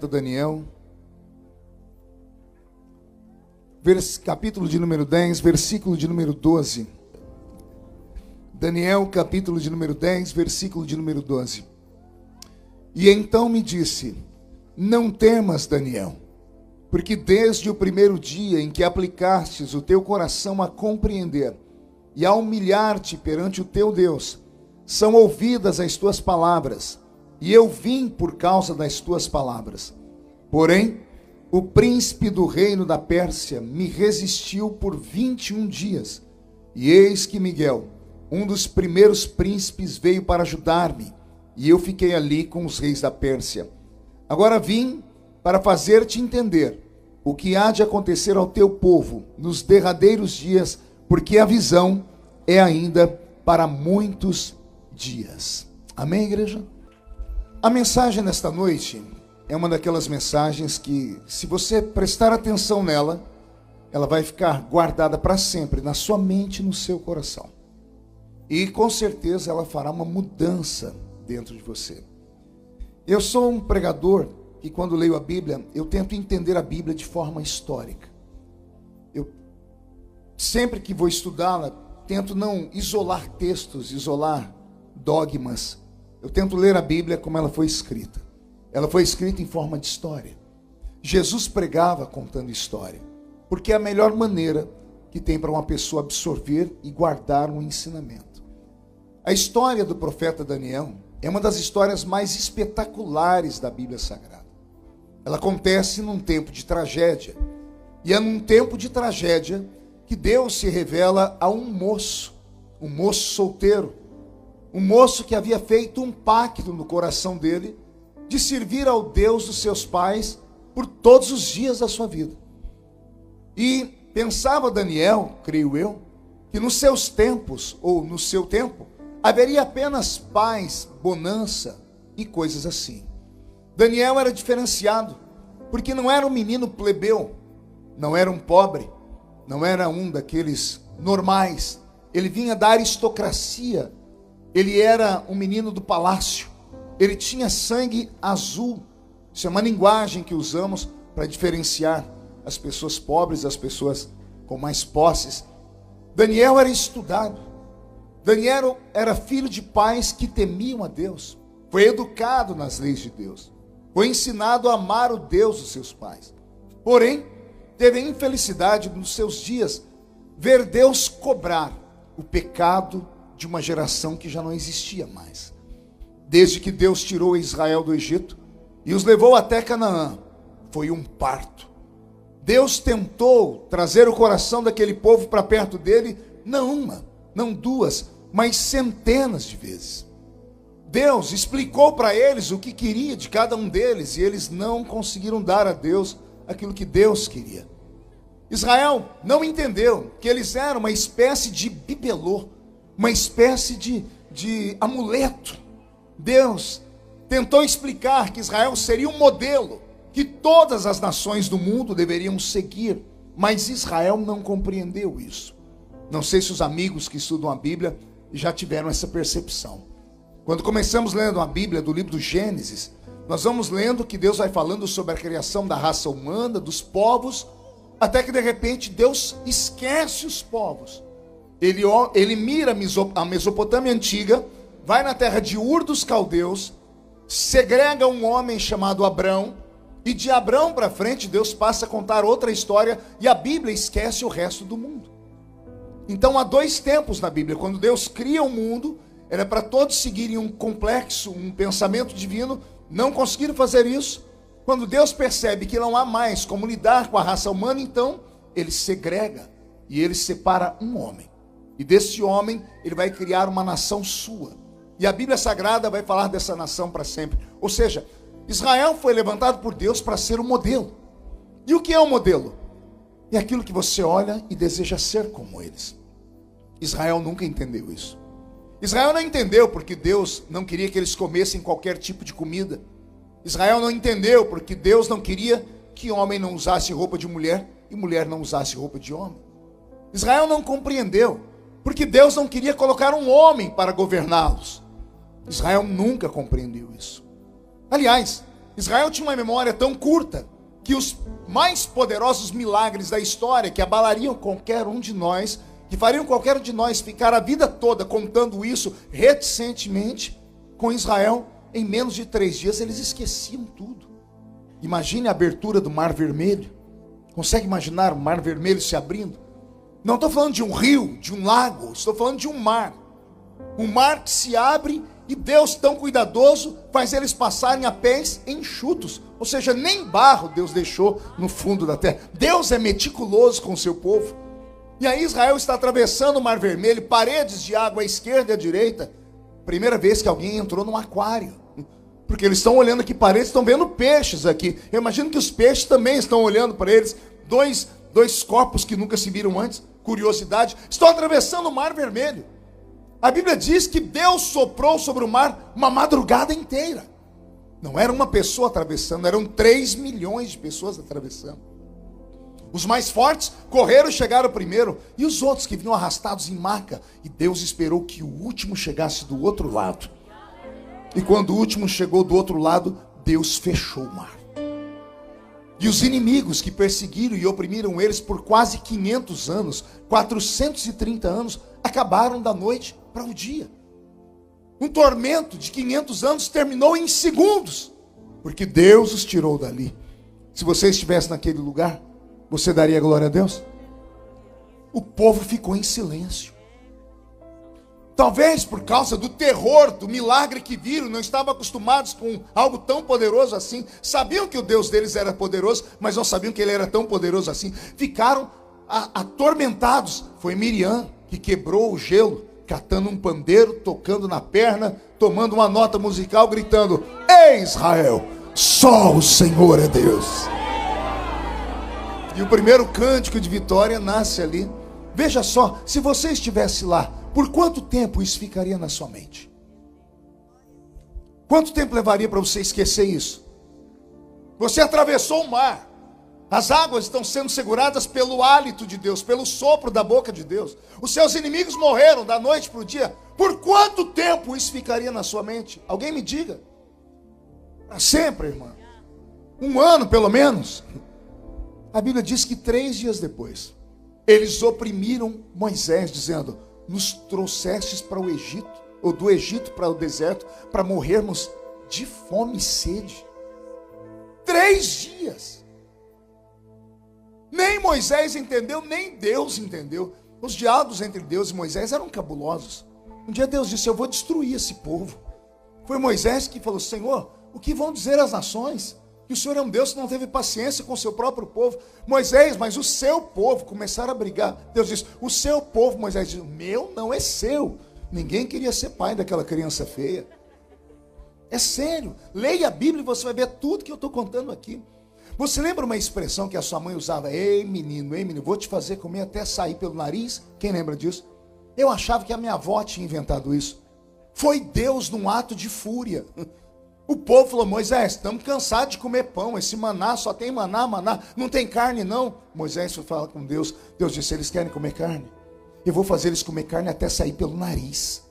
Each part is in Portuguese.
profeta Daniel, capítulo de número 10, versículo de número 12. Daniel, capítulo de número 10, versículo de número 12. E então me disse: não temas, Daniel, porque desde o primeiro dia em que aplicastes o teu coração a compreender e a humilhar-te perante o teu Deus, são ouvidas as tuas palavras, e eu vim por causa das tuas palavras. Porém, o príncipe do reino da Pérsia me resistiu por 21 dias, e eis que Miguel, um dos primeiros príncipes, veio para ajudar-me, e eu fiquei ali com os reis da Pérsia. Agora vim para fazer-te entender o que há de acontecer ao teu povo nos derradeiros dias, porque a visão é ainda para muitos dias. Amém, igreja? A mensagem nesta noite é uma daquelas mensagens que, se você prestar atenção nela, ela vai ficar guardada para sempre na sua mente e no seu coração. E com certeza ela fará uma mudança dentro de você. Eu sou um pregador que, quando leio a Bíblia, eu tento entender a Bíblia de forma histórica. Eu, sempre que vou estudá-la, tento não isolar textos, isolar dogmas. Eu tento ler a Bíblia como ela foi escrita. Ela foi escrita em forma de história. Jesus pregava contando história, porque é a melhor maneira que tem para uma pessoa absorver e guardar um ensinamento. A história do profeta Daniel é uma das histórias mais espetaculares da Bíblia Sagrada. Ela acontece num tempo de tragédia. E é num tempo de tragédia que Deus se revela a um moço solteiro, um moço que havia feito um pacto no coração dele de servir ao Deus dos seus pais por todos os dias da sua vida. E pensava Daniel, creio eu, que nos seus tempos, ou no seu tempo, haveria apenas paz, bonança e coisas assim. Daniel era diferenciado, porque não era um menino plebeu, não era um pobre, não era um daqueles normais. Ele vinha da aristocracia, ele era um menino do palácio, ele tinha sangue azul. Isso é uma linguagem que usamos para diferenciar as pessoas pobres das pessoas com mais posses. Daniel era estudado. Daniel era filho de pais que temiam a Deus. Foi educado nas leis de Deus. Foi ensinado a amar o Deus dos seus pais. Porém, teve a infelicidade nos seus dias ver Deus cobrar o pecado de uma geração que já não existia mais. Desde que Deus tirou Israel do Egito e os levou até Canaã, foi um parto. Deus tentou trazer o coração daquele povo para perto dele, não uma, não duas, mas centenas de vezes. Deus explicou para eles o que queria de cada um deles, e eles não conseguiram dar a Deus aquilo que Deus queria. Israel não entendeu que eles eram uma espécie de bibelô, uma espécie de amuleto. Deus tentou explicar que Israel seria um modelo que todas as nações do mundo deveriam seguir, mas Israel não compreendeu isso. Não sei se os amigos que estudam a Bíblia já tiveram essa percepção. Quando começamos lendo a Bíblia do livro do Gênesis, nós vamos lendo que Deus vai falando sobre a criação da raça humana, dos povos, até que de repente Deus esquece os povos. Ele mira a Mesopotâmia antiga, vai na terra de Ur dos Caldeus, segrega um homem chamado Abrão, e de Abrão para frente Deus passa a contar outra história, e a Bíblia esquece o resto do mundo. Então há dois tempos na Bíblia. Quando Deus cria o mundo, era para todos seguirem um complexo, um pensamento divino. Não conseguiram fazer isso. Quando Deus percebe que não há mais como lidar com a raça humana, então ele segrega e ele separa um homem. E desse homem ele vai criar uma nação sua. E a Bíblia Sagrada vai falar dessa nação para sempre. Ou seja, Israel foi levantado por Deus para ser um modelo. E o que é um modelo? É aquilo que você olha e deseja ser como eles. Israel nunca entendeu isso. Israel não entendeu porque Deus não queria que eles comessem qualquer tipo de comida. Israel não entendeu porque Deus não queria que homem não usasse roupa de mulher e mulher não usasse roupa de homem. Israel não compreendeu porque Deus não queria colocar um homem para governá-los. Israel nunca compreendeu isso. Aliás, Israel tinha uma memória tão curta que os mais poderosos milagres da história, que abalariam qualquer um de nós, que fariam qualquer um de nós ficar a vida toda contando isso reticentemente, com Israel, em menos de 3 dias eles esqueciam tudo. Imagine a abertura do Mar Vermelho. Consegue imaginar o Mar Vermelho se abrindo? Não estou falando de um rio, de um lago, estou falando de um mar. Um mar que se abre e Deus, tão cuidadoso, faz eles passarem a pés enxutos. Ou seja, nem barro Deus deixou no fundo da terra. Deus é meticuloso com o seu povo. E aí Israel está atravessando o Mar Vermelho, paredes de água à esquerda e à direita. Primeira vez que alguém entrou num aquário. Porque eles estão olhando aqui paredes, estão vendo peixes aqui. Eu imagino que os peixes também estão olhando para eles. Dois corpos que nunca se viram antes. Curiosidade. Estão atravessando o Mar Vermelho. A Bíblia diz que Deus soprou sobre o mar uma madrugada inteira. Não era uma pessoa atravessando, eram 3 milhões de pessoas atravessando. Os mais fortes correram e chegaram primeiro, e os outros que vinham arrastados em maca. E Deus esperou que o último chegasse do outro lado. E quando o último chegou do outro lado, Deus fechou o mar. E os inimigos que perseguiram e oprimiram eles por quase 500 anos, 430 anos, acabaram da noite para o dia. Um tormento de 500 anos terminou em segundos, porque Deus os tirou dali. Se você estivesse naquele lugar, você daria glória a Deus? O povo ficou em silêncio. Talvez por causa do terror, do milagre que viram, não estavam acostumados com algo tão poderoso assim. Sabiam que o Deus deles era poderoso, mas não sabiam que ele era tão poderoso assim. Ficaram atormentados. Foi Miriam que quebrou o gelo, catando um pandeiro, tocando na perna, tomando uma nota musical, gritando: Ei Israel, só o Senhor é Deus. E o primeiro cântico de vitória nasce ali. Veja só, se você estivesse lá, por quanto tempo isso ficaria na sua mente? Quanto tempo levaria para você esquecer isso? Você atravessou o mar. As águas estão sendo seguradas pelo hálito de Deus, pelo sopro da boca de Deus. Os seus inimigos morreram da noite para o dia. Por quanto tempo isso ficaria na sua mente? Alguém me diga. Para sempre, irmã. 1 ano pelo menos. A Bíblia diz que 3 dias depois, eles oprimiram Moisés, dizendo: nos trouxestes para o Egito, ou do Egito para o deserto, para morrermos de fome e sede. 3 dias. Nem Moisés entendeu, nem Deus entendeu. Os diálogos entre Deus e Moisés eram cabulosos. Um dia Deus disse: eu vou destruir esse povo. Foi Moisés que falou: Senhor, o que vão dizer as nações? Que o Senhor é um Deus que não teve paciência com o seu próprio povo. Moisés, mas o seu povo, começaram a brigar. Deus disse: o seu povo. Moisés disse: meu não é seu. Ninguém queria ser pai daquela criança feia. É sério. Leia a Bíblia e você vai ver tudo que eu estou contando aqui. Você lembra uma expressão que a sua mãe usava? Ei menino, vou te fazer comer até sair pelo nariz. Quem lembra disso? Eu achava que a minha avó tinha inventado isso. Foi Deus num ato de fúria. O povo falou: Moisés, estamos cansados de comer pão. Esse maná, só tem maná, não tem carne não. Moisés foi falar com Deus. Deus disse: eles querem comer carne? Eu vou fazer eles comer carne até sair pelo nariz.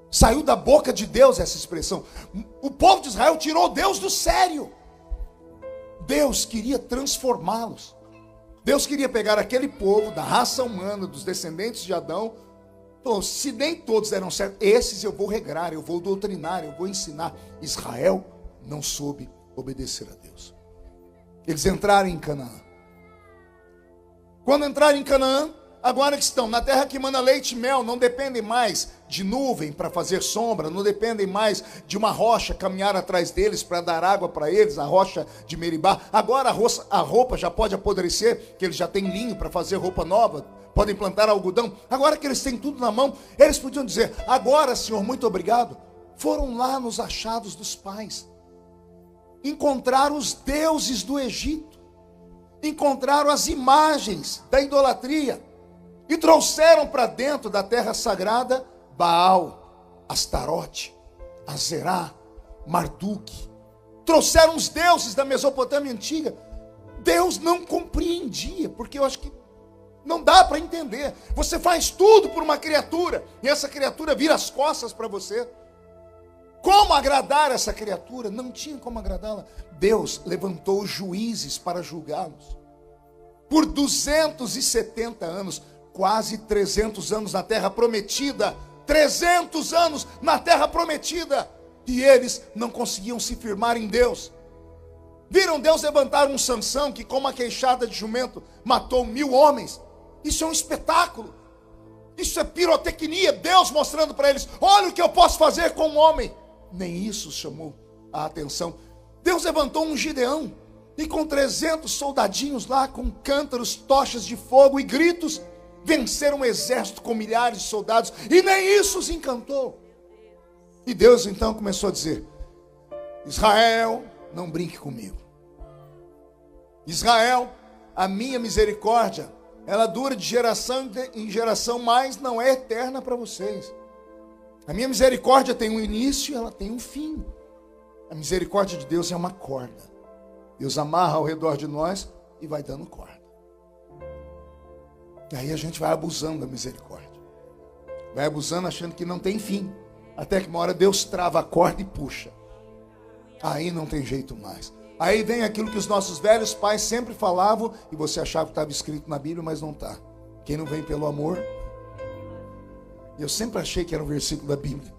Saiu da boca de Deus essa expressão. O povo de Israel tirou Deus do sério. Deus queria transformá-los. Deus queria pegar aquele povo da raça humana, dos descendentes de Adão. Falou: se nem todos deram certo, esses eu vou regrar, eu vou doutrinar, eu vou ensinar. Israel não soube obedecer a Deus. Eles entraram em Canaã. Quando entraram em Canaã, agora que estão na terra que mana leite e mel, não dependem mais de nuvem para fazer sombra, não dependem mais de uma rocha caminhar atrás deles para dar água para eles, a rocha de Meribá. Agora a roupa já pode apodrecer, que eles já têm linho para fazer roupa nova, podem plantar algodão. Agora que eles têm tudo na mão, eles podiam dizer: agora, Senhor, muito obrigado. Foram lá nos achados dos pais, encontraram os deuses do Egito, encontraram as imagens da idolatria e trouxeram para dentro da terra sagrada Baal, Astarote, Azerá, Marduk. Trouxeram os deuses da Mesopotâmia antiga. Deus não compreendia, porque eu acho que não dá para entender. Você faz tudo por uma criatura e essa criatura vira as costas para você. como agradar essa criatura. Não tinha como agradá-la. Deus levantou juízes para julgá-los. Por 270 anos, quase 300 anos na terra prometida. 300 anos na terra prometida. E eles não conseguiam se firmar em Deus. Viram Deus levantar um Sansão que com uma queixada de jumento matou 1000 homens. Isso é um espetáculo. Isso é pirotecnia. Deus mostrando para eles: olha o que eu posso fazer com um homem. Nem isso chamou a atenção. Deus levantou um Gideão. E com 300 soldadinhos lá, com cântaros, tochas de fogo e gritos, venceram um exército com milhares de soldados. E nem isso os encantou. E Deus então começou a dizer: Israel, não brinque comigo. Israel, a minha misericórdia, ela dura de geração em geração, mas não é eterna para vocês. A minha misericórdia tem um início e ela tem um fim. A misericórdia de Deus é uma corda. Deus amarra ao redor de nós e vai dando corda. E aí a gente vai abusando da misericórdia. Vai abusando achando que não tem fim. Até que uma hora Deus trava a corda e puxa. Aí não tem jeito mais. Aí vem aquilo que os nossos velhos pais sempre falavam, e você achava que estava escrito na Bíblia, mas não está. Quem não vem pelo amor. Eu sempre achei que era um versículo da Bíblia.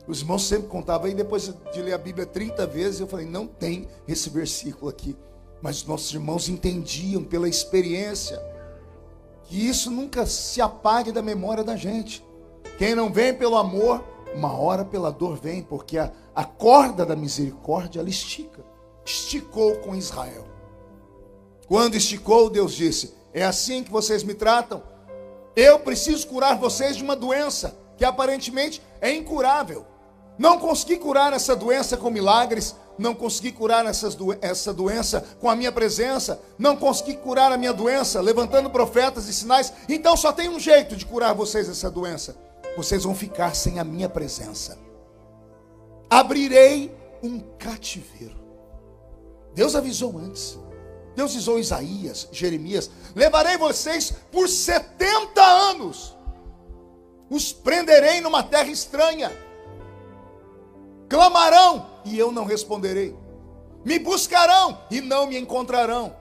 Os irmãos sempre contavam, aí depois de ler a Bíblia 30 vezes, eu falei: não tem esse versículo aqui. Mas os nossos irmãos entendiam pela experiência que isso nunca se apague da memória da gente. Quem não vem pelo amor, uma hora pela dor vem, porque a corda da misericórdia, ela estica. Esticou com Israel. Quando esticou, Deus disse: é assim que vocês me tratam? Eu preciso curar vocês de uma doença que aparentemente é incurável. Não consegui curar essa doença com milagres. Não consegui curar essa doença com a minha presença. Não consegui curar a minha doença levantando profetas e sinais. Então só tem um jeito de curar vocês dessa doença: vocês vão ficar sem a minha presença. Abrirei um cativeiro. Deus avisou antes. Deus avisou Isaías, Jeremias: levarei vocês por 70 anos. Os prenderei numa terra estranha. Clamarão e eu não responderei. Me buscarão e não me encontrarão.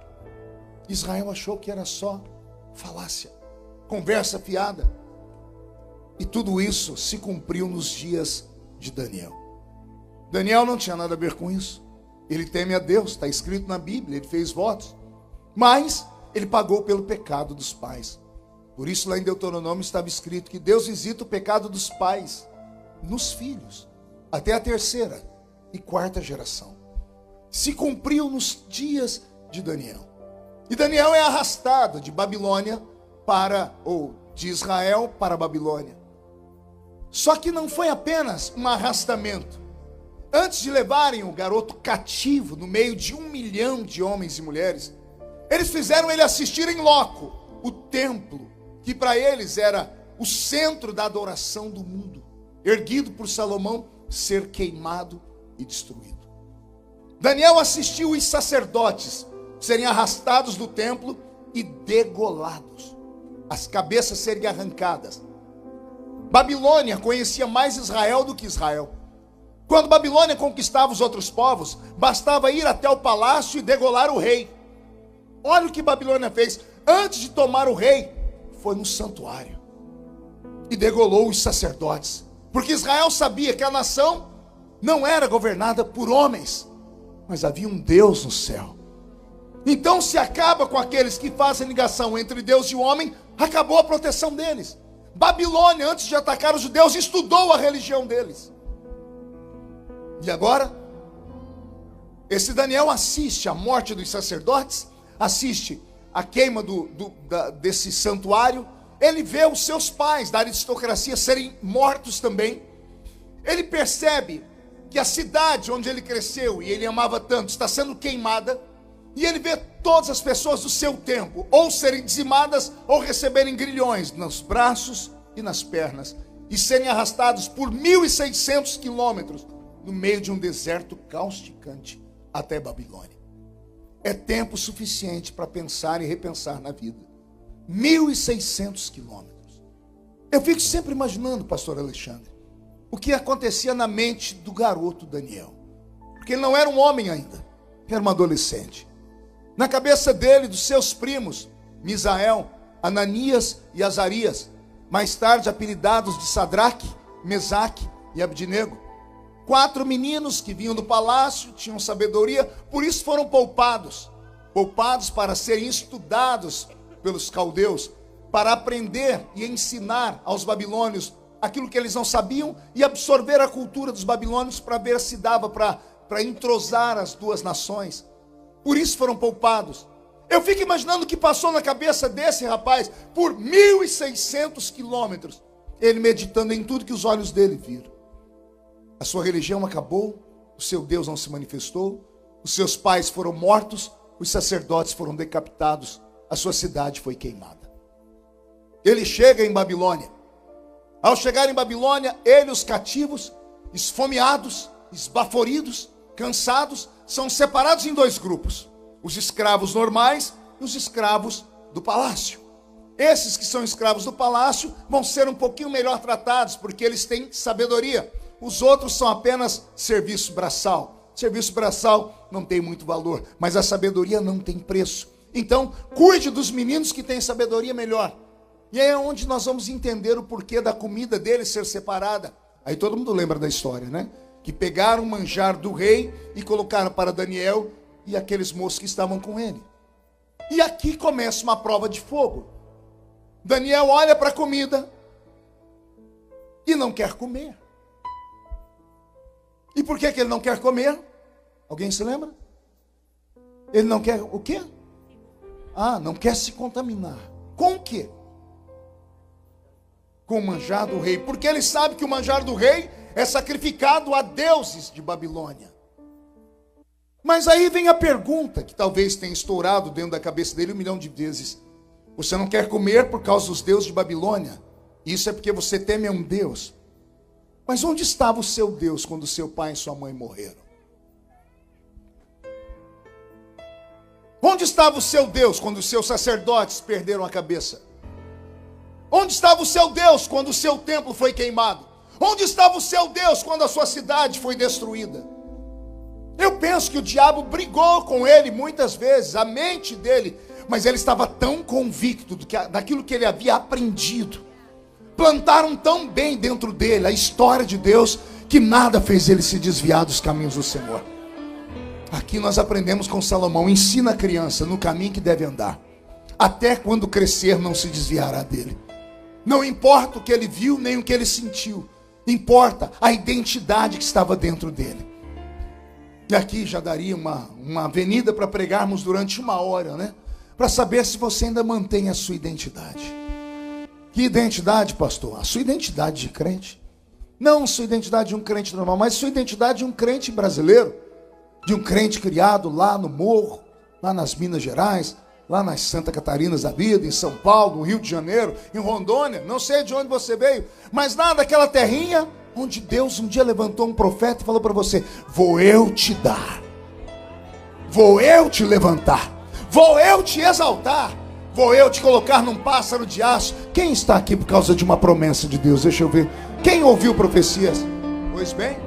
Israel achou que era só falácia, conversa fiada. E tudo isso se cumpriu nos dias de Daniel. Daniel não tinha nada a ver com isso. Ele teme a Deus, está escrito na Bíblia, ele fez votos. Mas ele pagou pelo pecado dos pais. Por isso lá em Deuteronômio estava escrito que Deus visita o pecado dos pais nos filhos, até a 3ª e 4ª geração. Se cumpriu nos dias de Daniel. E Daniel é arrastado de Babilônia de Israel para a Babilônia. Só que não foi apenas um arrastamento. Antes de levarem o garoto cativo no meio de 1 milhão de homens e mulheres, eles fizeram ele assistir em loco o templo, que para eles era o centro da adoração do mundo, erguido por Salomão, ser queimado e destruído. Daniel assistiu os sacerdotes serem arrastados do templo e degolados, as cabeças serem arrancadas. Babilônia conhecia mais Israel do que Israel. Quando Babilônia conquistava os outros povos, bastava ir até o palácio e degolar o rei. Olha o que Babilônia fez. Antes de tomar o rei, foi no santuário e degolou os sacerdotes. Porque Israel sabia que a nação não era governada por homens, mas havia um Deus no céu. Então se acaba com aqueles que fazem ligação entre Deus e o homem, acabou a proteção deles. Babilônia, antes de atacar os judeus, estudou a religião deles. E agora, esse Daniel assiste a morte dos sacerdotes, assiste a queima desse santuário. Ele vê os seus pais da aristocracia serem mortos também. Ele percebe que a cidade onde ele cresceu e ele amava tanto está sendo queimada. E ele vê todas as pessoas do seu tempo ou serem dizimadas ou receberem grilhões nos braços e nas pernas e serem arrastados por 1.600 quilômetros no meio de um deserto causticante até Babilônia. É tempo suficiente para pensar e repensar na vida. 1.600 quilômetros. Eu fico sempre imaginando, pastor Alexandre, o que acontecia na mente do garoto Daniel. Porque ele não era um homem ainda, era um adolescente. Na cabeça dele, dos seus primos, Misael, Ananias e Azarias, mais tarde apelidados de Sadraque, Mesaque e Abdinego. 4 meninos que vinham do palácio, tinham sabedoria, por isso foram poupados para serem estudados pelos caldeus, para aprender e ensinar aos babilônios aquilo que eles não sabiam e absorver a cultura dos babilônios para ver se dava para entrosar as duas nações. Por isso foram poupados. Eu fico imaginando o que passou na cabeça desse rapaz por 1.600 quilômetros, ele meditando em tudo que os olhos dele viram. A sua religião acabou, o seu Deus não se manifestou, os seus pais foram mortos, os sacerdotes foram decapitados, a sua cidade foi queimada. Ele chega em Babilônia. Ao chegar em Babilônia, ele e os cativos, esfomeados, esbaforidos, cansados, são separados em 2 grupos: os escravos normais e os escravos do palácio. Esses que são escravos do palácio vão ser um pouquinho melhor tratados, porque eles têm sabedoria. Os outros são apenas serviço braçal. Serviço braçal não tem muito valor, mas a sabedoria não tem preço. Então, cuide dos meninos que têm sabedoria melhor. E aí é onde nós vamos entender o porquê da comida deles ser separada. Aí todo mundo lembra da história, né? Que pegaram o manjar do rei e colocaram para Daniel e aqueles moços que estavam com ele. E aqui começa uma prova de fogo. Daniel olha para a comida e não quer comer. E por que ele não quer comer? Alguém se lembra? Ele não quer o quê? Não quer se contaminar. Com o quê? Com o manjar do rei. Porque ele sabe que o manjar do rei é sacrificado a deuses de Babilônia. Mas aí vem a pergunta, que talvez tenha estourado dentro da cabeça dele 1 milhão de vezes. Você não quer comer por causa dos deuses de Babilônia? Isso é porque você teme a um Deus. Mas onde estava o seu Deus quando seu pai e sua mãe morreram? Onde estava o seu Deus quando os seus sacerdotes perderam a cabeça? Onde estava o seu Deus quando o seu templo foi queimado? Onde estava o seu Deus quando a sua cidade foi destruída? Eu penso que o diabo brigou com ele muitas vezes, a mente dele, mas ele estava tão convicto daquilo que ele havia aprendido. Plantaram tão bem dentro dele a história de Deus, que nada fez ele se desviar dos caminhos do Senhor. Aqui nós aprendemos com Salomão: ensina a criança no caminho que deve andar, até quando crescer não se desviará dele. Não importa o que ele viu, nem o que ele sentiu, importa a identidade que estava dentro dele. E aqui já daria uma avenida para pregarmos durante 1 hora, né? Para saber se você ainda mantém a sua identidade. Que identidade, pastor? A sua identidade de crente. Não a sua identidade de um crente normal, mas a sua identidade de um crente brasileiro. De um crente criado lá no morro, lá nas Minas Gerais, lá nas Santa Catarinas da vida, em São Paulo, no Rio de Janeiro, em Rondônia, não sei de onde você veio, mas lá daquela terrinha onde Deus um dia levantou um profeta e falou para você: vou eu te dar, vou eu te levantar, vou eu te exaltar, vou eu te colocar num pássaro de aço. Quem está aqui por causa de uma promessa de Deus? Deixa eu ver. Quem ouviu profecias? Pois bem,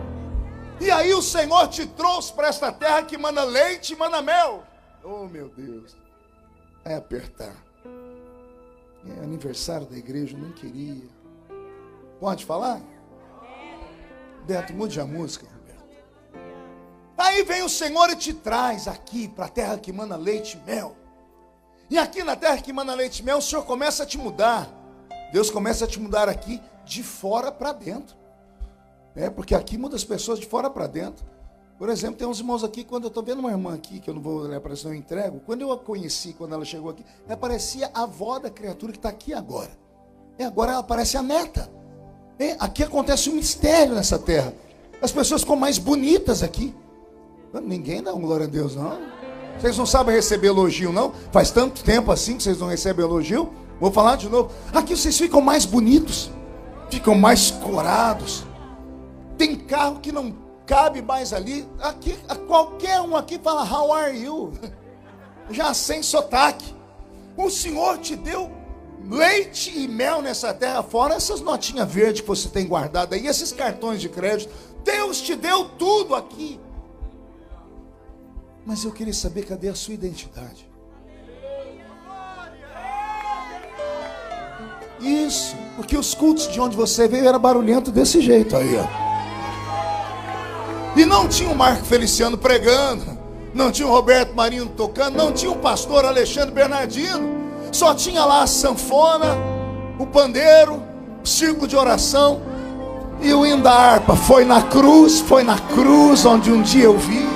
e aí o Senhor te trouxe para esta terra que mana leite e mana mel. Oh meu Deus, é apertar. É aniversário da igreja, eu não queria. Pode falar? Beto, mude a música, Roberto. Aí vem o Senhor e te traz aqui para a terra que mana leite e mel. E aqui na terra que mana leite e mel, o Senhor começa a te mudar. Deus começa a te mudar aqui de fora para dentro. Porque aqui muda as pessoas de fora para dentro. Por exemplo, tem uns irmãos aqui, quando eu estou vendo uma irmã aqui, que eu não vou olhar para isso, eu entrego. Quando eu a conheci, quando ela chegou aqui, ela parecia a avó da criatura que está aqui agora. Agora ela parece a neta. Aqui acontece um mistério nessa terra. As pessoas ficam mais bonitas aqui. Ninguém dá um glória a Deus, não. Vocês não sabem receber elogio, não? Faz tanto tempo assim que vocês não recebem elogio. Vou falar de novo. Aqui vocês ficam mais bonitos, ficam mais corados. Tem carro que não cabe mais ali. Aqui, qualquer um aqui fala how are you? Já sem sotaque. O Senhor te deu leite e mel nessa terra, fora essas notinhas verdes que você tem guardado aí, esses cartões de crédito. Deus te deu tudo aqui. Mas eu queria saber, cadê a sua identidade? Isso, porque os cultos de onde você veio era barulhento desse jeito aí, ó. E não tinha o Marco Feliciano pregando, não tinha o Roberto Marinho tocando, não tinha o pastor Alexandre Bernardino. Só tinha lá a sanfona, o pandeiro, o círculo de oração e o hino da harpa. Foi na cruz onde um dia eu vi.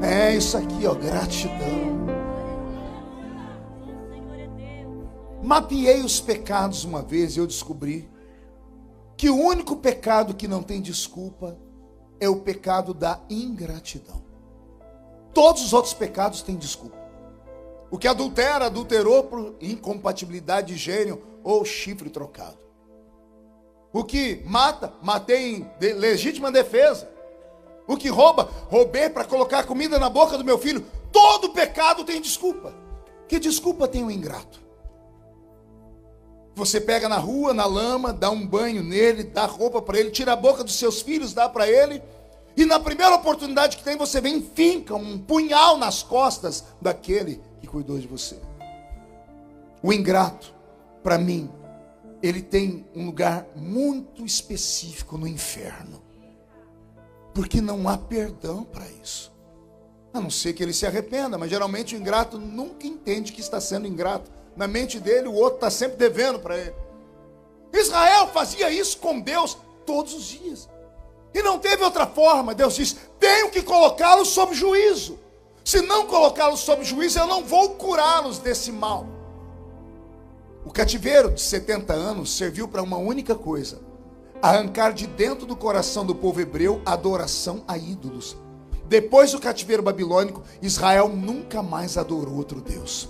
É isso aqui, ó, gratidão. Mapeei os pecados uma vez e eu descobri que o único pecado que não tem desculpa é o pecado da ingratidão. Todos os outros pecados têm desculpa. O que adultera, adulterou por incompatibilidade de gênero ou chifre trocado. O que mata, matei em legítima defesa. O que rouba, roubei para colocar comida na boca do meu filho. Todo pecado tem desculpa. Que desculpa tem o ingrato? Você pega na rua, na lama, dá um banho nele, dá roupa para ele, tira a boca dos seus filhos, dá para ele. E na primeira oportunidade que tem, você vem e finca um punhal nas costas daquele que cuidou de você. O ingrato, para mim, ele tem um lugar muito específico no inferno. Porque não há perdão para isso. A não ser que ele se arrependa, mas geralmente o ingrato nunca entende que está sendo ingrato. Na mente dele, o outro está sempre devendo para ele. Israel fazia isso com Deus todos os dias. E não teve outra forma. Deus disse: tenho que colocá-los sob juízo. Se não colocá-los sob juízo, eu não vou curá-los desse mal. O cativeiro de 70 anos serviu para uma única coisa: arrancar de dentro do coração do povo hebreu a adoração a ídolos. Depois do cativeiro babilônico, Israel nunca mais adorou outro Deus.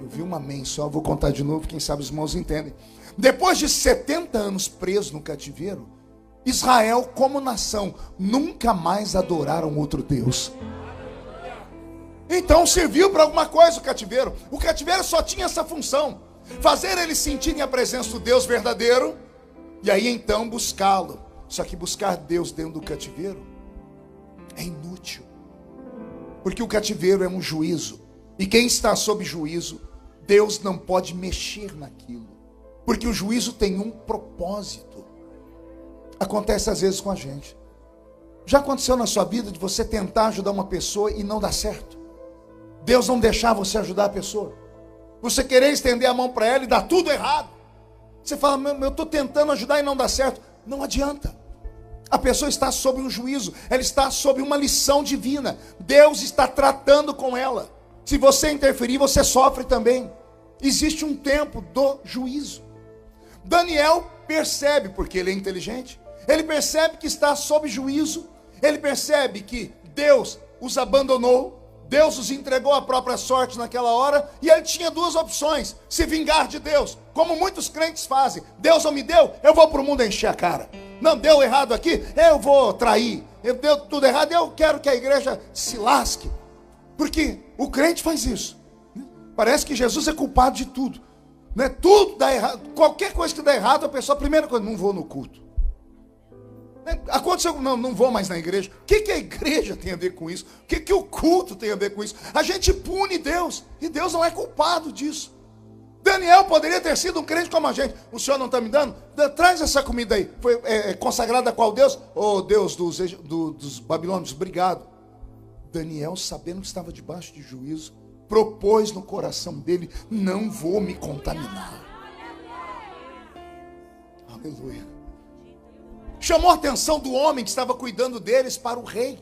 Eu vi um amém só, vou contar de novo, quem sabe os irmãos entendem. Depois de 70 anos preso no cativeiro, Israel, como nação, nunca mais adoraram outro Deus. Então serviu para alguma coisa o cativeiro. O cativeiro só tinha essa função: fazer eles sentirem a presença do Deus verdadeiro, e aí então buscá-lo. Só que buscar Deus dentro do cativeiro é inútil, porque o cativeiro é um juízo, e quem está sob juízo, Deus não pode mexer naquilo, porque o juízo tem um propósito. Acontece às vezes com a gente. Já aconteceu na sua vida de você tentar ajudar uma pessoa e não dar certo? Deus não deixar você ajudar a pessoa, você querer estender a mão para ela e dar tudo errado. Você fala: eu estou tentando ajudar e não dá certo. Não adianta. A pessoa está sob um juízo, ela está sob uma lição divina. Deus está tratando com ela. Se você interferir, você sofre também. Existe um tempo do juízo. Daniel percebe, porque ele é inteligente, ele percebe que está sob juízo, ele percebe que Deus os abandonou, Deus os entregou à própria sorte naquela hora, e ele tinha duas opções: se vingar de Deus, como muitos crentes fazem. Deus não me deu, eu vou para o mundo encher a cara. Não deu errado aqui, eu vou trair. Deu tudo errado, eu quero que a igreja se lasque. Porque o crente faz isso. Parece que Jesus é culpado de tudo, né? Tudo dá errado. Qualquer coisa que dá errado, a pessoa, primeira coisa: não vou no culto. Aconteceu, não vou mais na igreja. O que a igreja tem a ver com isso? O que o culto tem a ver com isso? A gente pune Deus, e Deus não é culpado disso. Daniel poderia ter sido um crente como a gente. O senhor não está me dando? Traz essa comida aí. Foi consagrada a qual Deus? Oh, Deus dos babilônios, obrigado. Daniel, sabendo que estava debaixo de juízo, propôs no coração dele: não vou me contaminar. Aleluia. Chamou a atenção do homem que estava cuidando deles para o rei.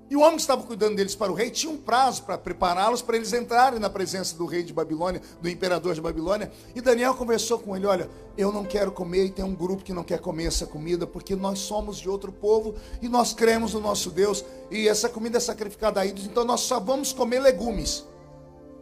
E o homem que estava cuidando deles para o rei tinha um prazo para prepará-los para eles entrarem na presença do rei de Babilônia, do imperador de Babilônia. E Daniel conversou com ele: olha, eu não quero comer, e tem um grupo que não quer comer essa comida, porque nós somos de outro povo e nós cremos no nosso Deus, e essa comida é sacrificada a ídolos, então nós só vamos comer legumes.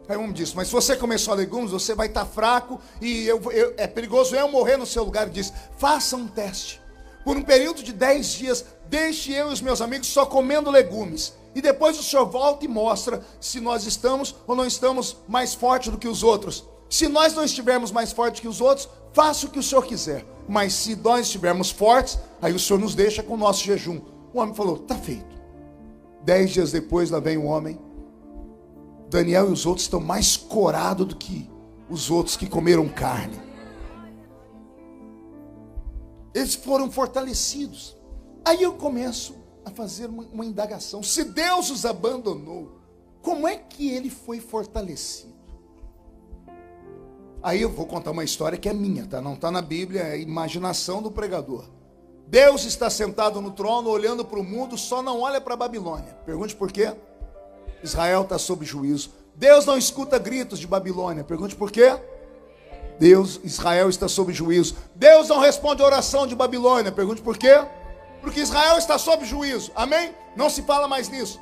Aí o homem disse: mas se você comer só legumes, você vai estar fraco, e é perigoso eu morrer no seu lugar. Ele disse: faça um teste. por um período de 10 dias, deixe eu e os meus amigos só comendo legumes. E depois o senhor volta e mostra se nós estamos ou não estamos mais fortes do que os outros. Se nós não estivermos mais fortes que os outros, faça o que o senhor quiser. Mas se nós estivermos fortes, aí o senhor nos deixa com o nosso jejum. O homem falou, está feito. 10 dias depois, lá vem o homem. Daniel e os outros estão mais corados do que os outros que comeram carne. Eles foram fortalecidos. Aí eu começo a fazer uma indagação. Se Deus os abandonou, como é que ele foi fortalecido? Aí eu vou contar uma história que é minha, tá? Não está na Bíblia, é a imaginação do pregador. Deus está sentado no trono, olhando para o mundo, só não olha para a Babilônia. Pergunte por quê? Israel está sob juízo. Deus não escuta gritos de Babilônia. Pergunte por quê? Israel está sob juízo. Deus não responde a oração de Babilônia. Pergunte por quê? Porque Israel está sob juízo. Amém? Não se fala mais nisso.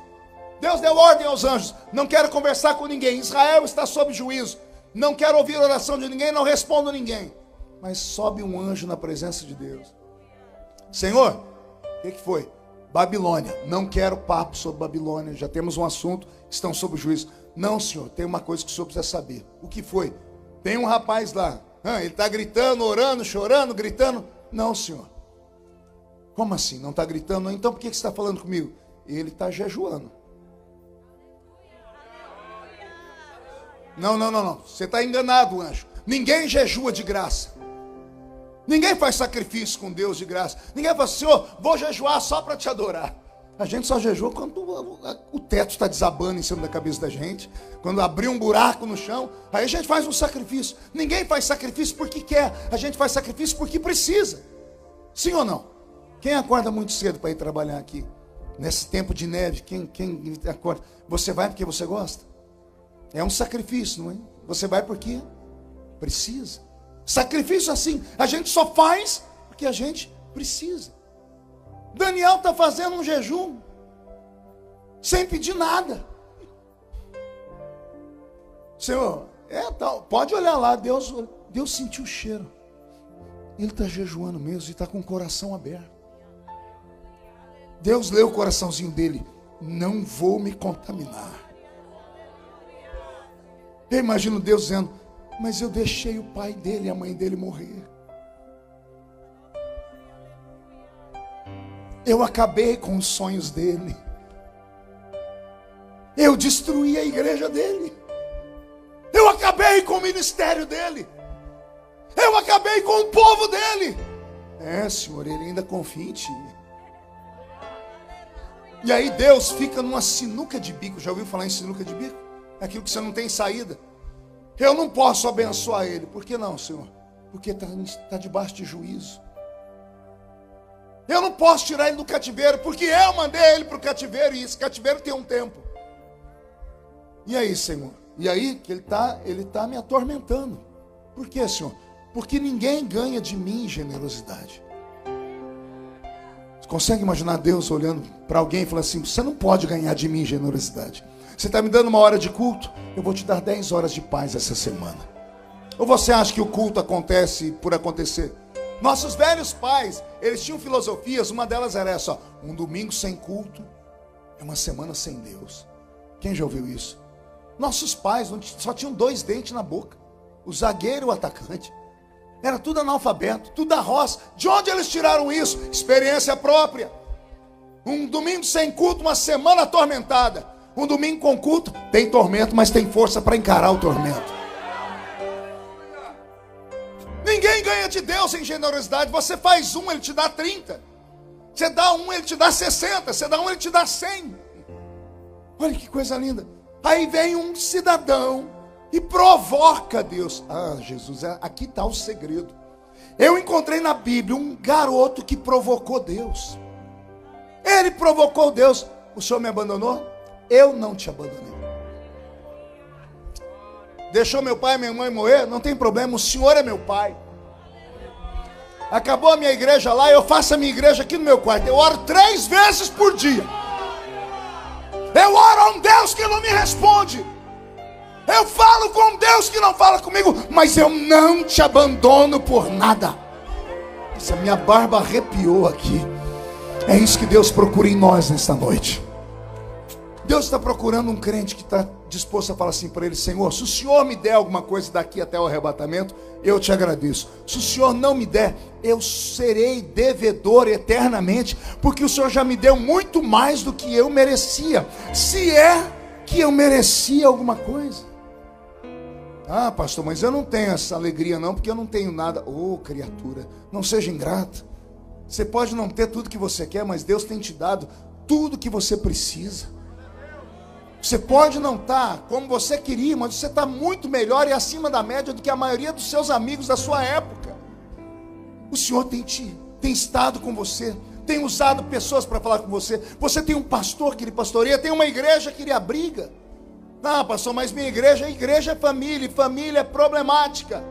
Deus deu ordem aos anjos. Não quero conversar com ninguém. Israel está sob juízo. Não quero ouvir a oração de ninguém. Não respondo a ninguém. Mas sobe um anjo na presença de Deus. Senhor, o que foi? Babilônia. Não quero papo sobre Babilônia. Já temos um assunto. Estão sob juízo. Não, senhor. Tem uma coisa que o senhor precisa saber. O que foi? Tem um rapaz lá. Ele está gritando, orando, chorando, gritando. Não, senhor. Como assim? Não está gritando? Então por que você está falando comigo? Ele está jejuando. Não. Você está enganado, anjo. Ninguém jejua de graça. Ninguém faz sacrifício com Deus de graça. Ninguém fala, Senhor, vou jejuar só para te adorar. A gente só jejua quando o teto está desabando em cima da cabeça da gente. Quando abrir um buraco no chão, aí a gente faz um sacrifício. Ninguém faz sacrifício porque quer. A gente faz sacrifício porque precisa. Sim ou não? Quem acorda muito cedo para ir trabalhar aqui? Nesse tempo de neve, quem acorda? Você vai porque você gosta? É um sacrifício, não é? Você vai porque precisa. Sacrifício assim, a gente só faz porque a gente precisa. Daniel está fazendo um jejum sem pedir nada. Senhor, pode olhar lá, Deus sentiu o cheiro. Ele está jejuando mesmo e está com o coração aberto. Deus leu o coraçãozinho dele. Não vou me contaminar. Eu imagino Deus dizendo, mas eu deixei o pai dele e a mãe dele morrer. Eu acabei com os sonhos dele. Eu destruí a igreja dele. Eu acabei com o ministério dele. Eu acabei com o povo dele. Senhor, ele ainda confia em ti. E aí Deus fica numa sinuca de bico. Já ouviu falar em sinuca de bico? É aquilo que você não tem saída. Eu não posso abençoar ele. Por que não, Senhor? Porque está debaixo de juízo. Eu não posso tirar ele do cativeiro, porque eu mandei ele para o cativeiro, e esse cativeiro tem um tempo. E aí, Senhor? E aí que ele tá me atormentando. Por quê, Senhor? Porque ninguém ganha de mim generosidade. Você consegue imaginar Deus olhando para alguém e falando assim, você não pode ganhar de mim generosidade. Você está me dando uma hora de culto, eu vou te dar 10 horas de paz essa semana. Ou você acha que o culto acontece por acontecer? Nossos velhos pais, eles tinham filosofias, uma delas era essa, um domingo sem culto é uma semana sem Deus. Quem já ouviu isso? Nossos pais só tinham 2 dentes na boca, o zagueiro e o atacante. Era tudo analfabeto, tudo da roça. De onde eles tiraram isso? Experiência própria. Um domingo sem culto, uma semana atormentada. Um domingo com culto, tem tormento, mas tem força para encarar o tormento. Ninguém ganha de Deus em generosidade. Você faz um, ele te dá 30. Você dá um, ele te dá 60. Você dá um, ele te dá 100. Olha que coisa linda. Aí vem um cidadão e provoca Deus. Jesus, aqui está o segredo. Eu encontrei na Bíblia um garoto que provocou Deus. Ele provocou Deus. O Senhor me abandonou? Eu não te abandonei. Deixou meu pai e minha mãe morrer? Não tem problema, o Senhor é meu pai. Acabou a minha igreja lá, eu faço a minha igreja aqui no meu quarto. Eu oro 3 vezes por dia. Eu oro a um Deus que não me responde. Eu falo com um Deus que não fala comigo. Mas eu não te abandono por nada. Essa minha barba arrepiou aqui. É isso que Deus procura em nós nesta noite. Deus está procurando um crente que está disposto a falar assim para ele: Senhor, se o Senhor me der alguma coisa daqui até o arrebatamento, eu te agradeço. Se o Senhor não me der, eu serei devedor eternamente, porque o Senhor já me deu muito mais do que eu merecia. Se é que eu merecia alguma coisa. Ah, pastor, mas eu não tenho essa alegria não, porque eu não tenho nada. Oh, criatura, não seja ingrato. Você pode não ter tudo que você quer, mas Deus tem te dado tudo que você precisa. Você pode não estar como você queria, mas você está muito melhor e acima da média do que a maioria dos seus amigos da sua época. O Senhor tem estado com você, tem usado pessoas para falar com você. Você tem um pastor que lhe pastoreia, tem uma igreja que lhe abriga. Ah, pastor, mas minha igreja é família, e família é problemática.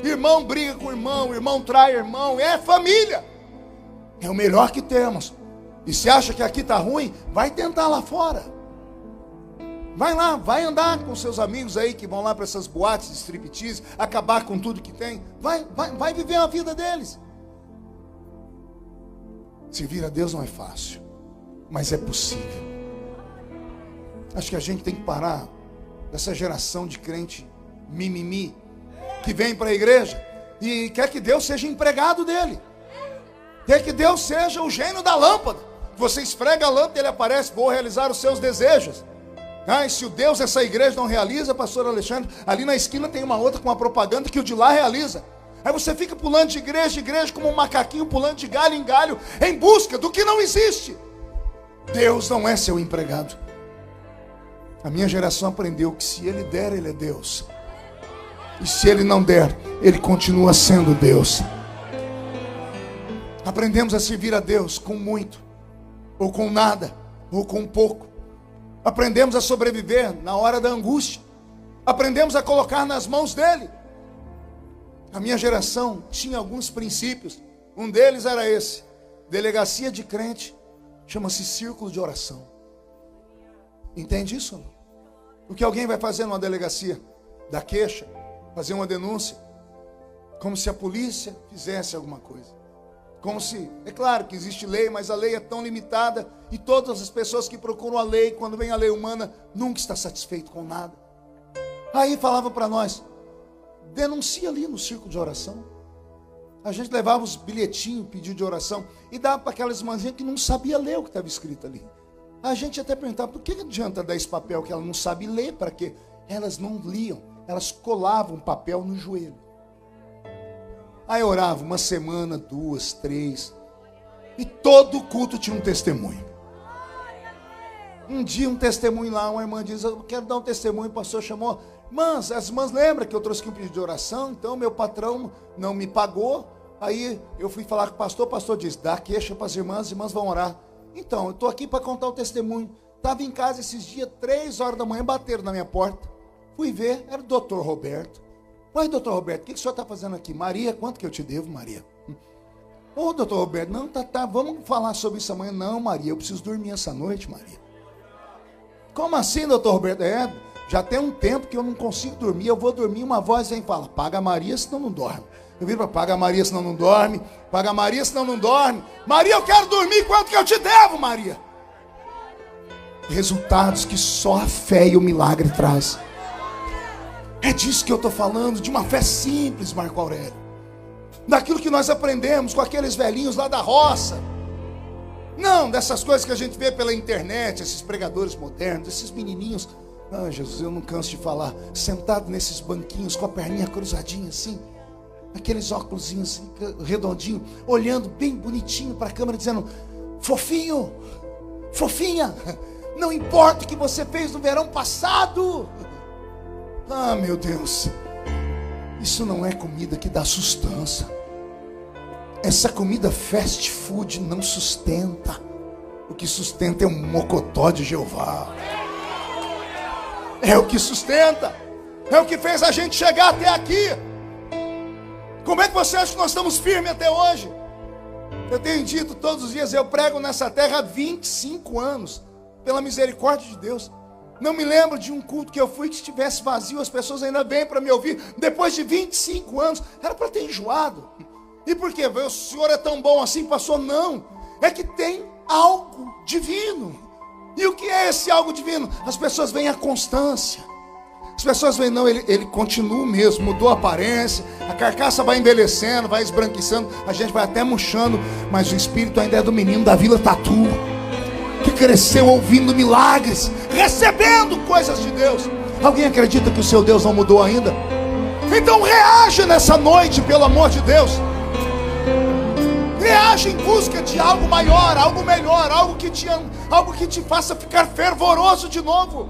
Irmão briga com irmão, irmão trai irmão, é família. É o melhor que temos. E se acha que aqui está ruim, vai tentar lá fora. Vai lá, vai andar com seus amigos aí que vão lá para essas boates de striptease, acabar com tudo que tem. Vai viver a vida deles. Servir a Deus não é fácil, mas é possível. Acho que a gente tem que parar dessa geração de crente mimimi, que vem para a igreja e quer que Deus seja empregado dele. Quer que Deus seja o gênio da lâmpada. Você esfrega a lâmpada e ele aparece: vou realizar os seus desejos. Ah, e se o Deus dessa igreja não realiza, pastor Alexandre, ali na esquina tem uma outra com uma propaganda que o de lá realiza. Aí você fica pulando de igreja em igreja como um macaquinho pulando de galho em galho, em busca do que não existe. Deus não é seu empregado. A minha geração aprendeu que se Ele der, Ele é Deus. E se Ele não der, Ele continua sendo Deus. Aprendemos a servir a Deus com muito, ou com nada, ou com pouco. Aprendemos a sobreviver na hora da angústia. Aprendemos a colocar nas mãos dele. A minha geração tinha alguns princípios. Um deles era esse: delegacia de crente chama-se círculo de oração. Entende isso? O que alguém vai fazer numa delegacia? Dar queixa, fazer uma denúncia, como se a polícia fizesse alguma coisa. Como se, é claro que existe lei, mas a lei é tão limitada, e todas as pessoas que procuram a lei, quando vem a lei humana, nunca está satisfeito com nada. Aí falava para nós: denuncia ali no círculo de oração. A gente levava os bilhetinhos, pedido de oração, e dava para aquelas irmãzinhas que não sabia ler o que estava escrito ali. A gente até perguntava: por que adianta dar esse papel que ela não sabe ler? Para quê? Elas não liam, elas colavam papel no joelho. Aí eu orava uma semana, 2, 3, e todo culto tinha um testemunho. Um dia um testemunho lá, uma irmã diz: eu quero dar um testemunho. O pastor chamou: irmãs, as irmãs lembram que eu trouxe aqui um pedido de oração? Então meu patrão não me pagou. Aí eu fui falar com o pastor disse: dá queixa para as irmãs vão orar. Então, eu estou aqui para contar o testemunho. Estava em casa esses dias, 3 horas da manhã, bateram na minha porta. Fui ver, era o doutor Roberto. Oi, doutor Roberto, o que o senhor está fazendo aqui? Maria, quanto que eu te devo, Maria? Ô, doutor Roberto, não, tá, vamos falar sobre isso amanhã. Não, Maria, eu preciso dormir essa noite, Maria. Como assim, doutor Roberto? Já tem um tempo que eu não consigo dormir, eu vou dormir, uma voz vem e fala: paga a Maria, senão não dorme. Eu viro para: paga a Maria, senão não dorme. Paga a Maria, senão não dorme. Maria, eu quero dormir, quanto que eu te devo, Maria? Resultados que só a fé e o milagre traz. É disso que eu estou falando, de uma fé simples, Marco Aurélio. Daquilo que nós aprendemos com aqueles velhinhos lá da roça. Não dessas coisas que a gente vê pela internet, esses pregadores modernos, esses menininhos. Ah, Jesus, eu não canso de falar. Sentado nesses banquinhos com a perninha cruzadinha assim. Aqueles óculos assim, redondinho, olhando bem bonitinho para a câmera, dizendo: fofinho, fofinha, não importa o que você fez no verão passado. Ah, meu Deus, isso não é comida que dá sustância. Essa comida fast food não sustenta. O que sustenta é um mocotó de Jeová. É o que sustenta. É o que fez a gente chegar até aqui. Como é que você acha que nós estamos firmes até hoje? Eu tenho dito todos os dias, eu prego nessa terra há 25 anos, pela misericórdia de Deus. Não me lembro de um culto que eu fui que estivesse vazio, as pessoas ainda vêm para me ouvir, depois de 25 anos. Era para ter enjoado. E por quê? O senhor é tão bom assim, pastor? Não, é que tem algo divino. E o que é esse algo divino? As pessoas veem a constância. As pessoas veem, não, ele continua mesmo, mudou a aparência, a carcaça vai envelhecendo, vai esbranquiçando, a gente vai até murchando, mas o espírito ainda é do menino da Vila Tatu, que cresceu ouvindo milagres, recebendo coisas de Deus. Alguém acredita que o seu Deus não mudou ainda? Então reage nessa noite, pelo amor de Deus. Reage em busca de algo maior, algo melhor, algo que te faça ficar fervoroso de novo.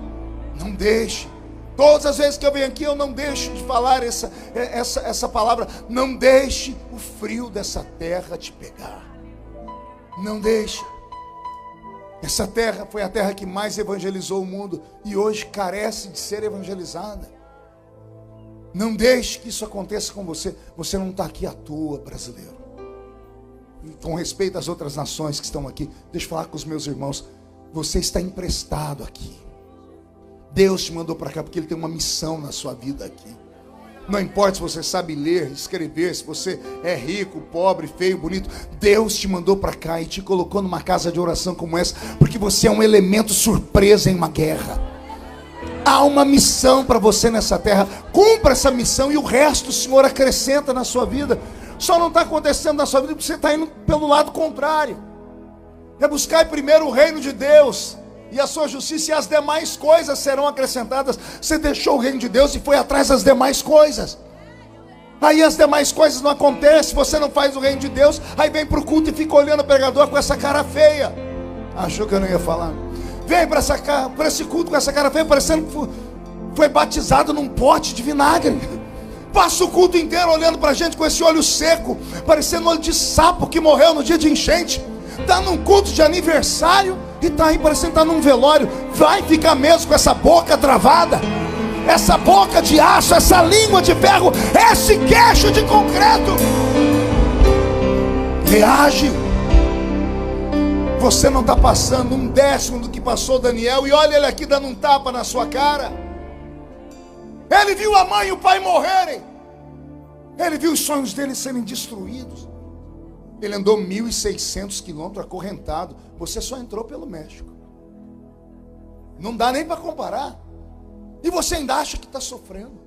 Não deixe. Todas as vezes que eu venho aqui, eu não deixo de falar essa palavra. Não deixe o frio dessa terra te pegar. Não deixe. Essa terra foi a terra que mais evangelizou o mundo e hoje carece de ser evangelizada. Não deixe que isso aconteça com você. Você não está aqui à toa, brasileiro. E com respeito às outras nações que estão aqui, deixa eu falar com os meus irmãos. Você está emprestado aqui. Deus te mandou para cá porque Ele tem uma missão na sua vida aqui. Não importa se você sabe ler, escrever, se você é rico, pobre, feio, bonito. Deus te mandou para cá e te colocou numa casa de oração como essa, porque você é um elemento surpresa em uma guerra. Há uma missão para você nessa terra. Cumpra essa missão e o resto o Senhor acrescenta na sua vida. Só não está acontecendo na sua vida porque você está indo pelo lado contrário. É buscar primeiro o reino de Deus e a sua justiça, e as demais coisas serão acrescentadas. Você deixou o reino de Deus e foi atrás das demais coisas. Aí as demais coisas não acontecem. Você não faz o reino de Deus. Aí vem para o culto e fica olhando o pregador com essa cara feia. Achou que eu não ia falar? Vem para esse culto com essa cara feia, parecendo que foi batizado num pote de vinagre. Passa o culto inteiro olhando para a gente com esse olho seco, parecendo olho de sapo que morreu no dia de enchente. Está num culto de aniversário e está aí parecendo que está num velório. Vai ficar mesmo com essa boca travada, essa boca de aço, essa língua de ferro, esse queixo de concreto. Reage. Você não está passando 1/10 do que passou Daniel. E olha ele aqui dando um tapa na sua cara. Ele viu a mãe e o pai morrerem. Ele viu os sonhos dele serem destruídos. Ele andou 1.600 quilômetros acorrentado. Você só entrou pelo México. Não dá nem para comparar. E você ainda acha que está sofrendo.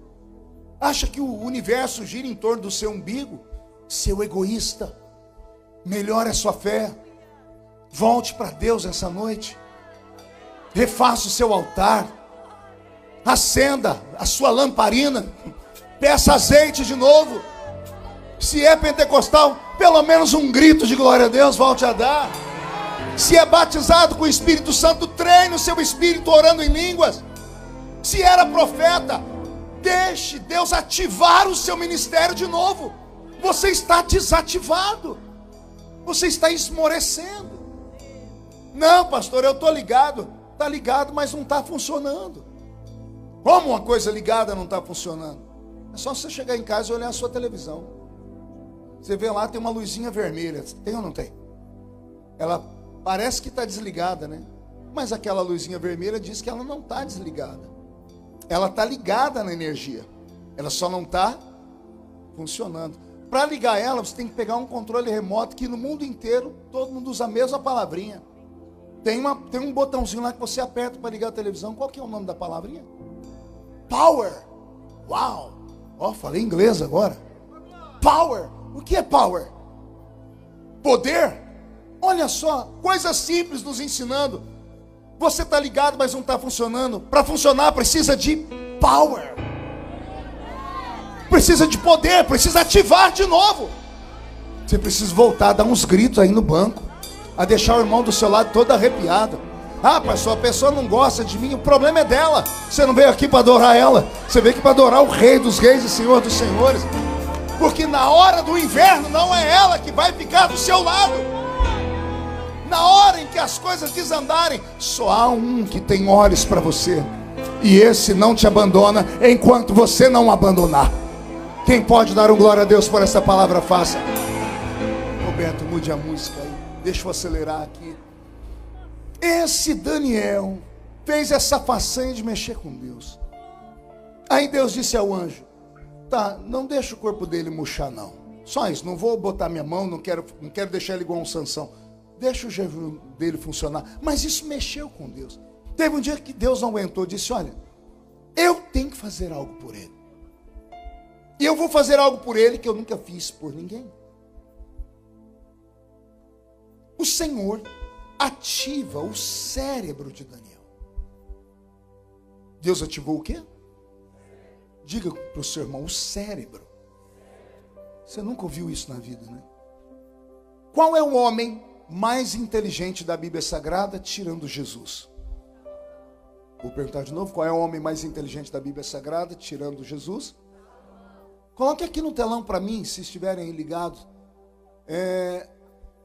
Acha que o universo gira em torno do seu umbigo. Seu egoísta. Melhore a sua fé. Volte para Deus essa noite. Refaça o seu altar. Acenda a sua lamparina. Peça azeite de novo. Se é pentecostal, pelo menos um grito de glória a Deus volte a dar. Se é batizado com o Espírito Santo, treine o seu espírito orando em línguas. Se era profeta, deixe Deus ativar o seu ministério de novo. Você está desativado. Você está esmorecendo. Não, pastor, eu estou ligado. Está ligado, mas não está funcionando. Como uma coisa ligada não está funcionando? É só você chegar em casa e olhar a sua televisão. Você vê lá, tem uma luzinha vermelha. Tem ou não tem? Ela parece que está desligada, né? Mas aquela luzinha vermelha diz que ela não está desligada. Ela está ligada na energia. Ela só não está funcionando. Para ligar ela, você tem que pegar um controle remoto que no mundo inteiro todo mundo usa a mesma palavrinha. Tem um botãozinho lá que você aperta para ligar a televisão. Qual que é o nome da palavrinha? Power. Uau! Ó, falei inglês agora. Power. O que é power? Poder. Olha só, coisas simples nos ensinando. Você está ligado, mas não está funcionando. Para funcionar precisa de power. Precisa de poder, precisa ativar de novo. Você precisa voltar a dar uns gritos aí no banco, a deixar o irmão do seu lado todo arrepiado. Ah, pastor, a pessoa não gosta de mim. O problema é dela. Você não veio aqui para adorar ela. Você veio aqui para adorar o Rei dos Reis e Senhor dos Senhores. Porque na hora do inverno não é ela que vai ficar do seu lado. Na hora em que as coisas desandarem, só há um que tem olhos para você. E esse não te abandona enquanto você não abandonar. Quem pode dar um glória a Deus por essa palavra, faça. Roberto, mude a música aí. Deixa eu acelerar aqui. Esse Daniel fez essa façanha de mexer com Deus. Aí Deus disse ao anjo: tá, não deixa o corpo dele murchar não. Só isso, não vou botar minha mão, não quero deixar ele igual um Sansão. Deixa o jejum dele funcionar. Mas isso mexeu com Deus. Teve um dia que Deus não aguentou, disse, olha, eu tenho que fazer algo por ele. E eu vou fazer algo por ele que eu nunca fiz por ninguém. O Senhor ativa o cérebro de Daniel. Deus ativou o quê? Diga para o seu irmão, o cérebro. Você nunca ouviu isso na vida, né? Qual é o homem mais inteligente da Bíblia Sagrada, tirando Jesus? Vou perguntar de novo, qual é o homem mais inteligente da Bíblia Sagrada, tirando Jesus? Coloque aqui no telão para mim, se estiverem ligados.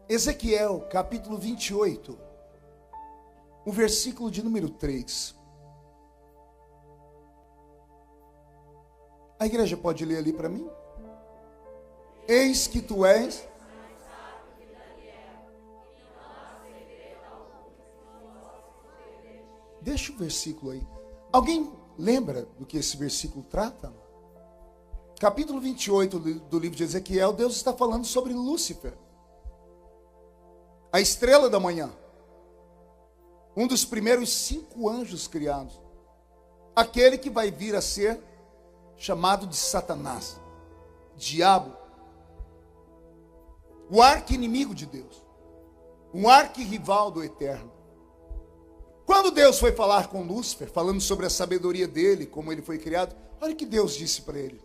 Ezequiel, capítulo 28, o versículo de número 3. A igreja pode ler ali para mim? Eis que tu és... Deixa o versículo aí. Alguém lembra do que esse versículo trata? Capítulo 28 do livro de Ezequiel, Deus está falando sobre Lúcifer, a estrela da manhã, um dos primeiros 5 anjos criados, aquele que vai vir a ser chamado de Satanás, diabo, o arqui-inimigo de Deus, um arqui-rival do Eterno. Quando Deus foi falar com Lúcifer, falando sobre a sabedoria dele, como ele foi criado, olha o que Deus disse para ele.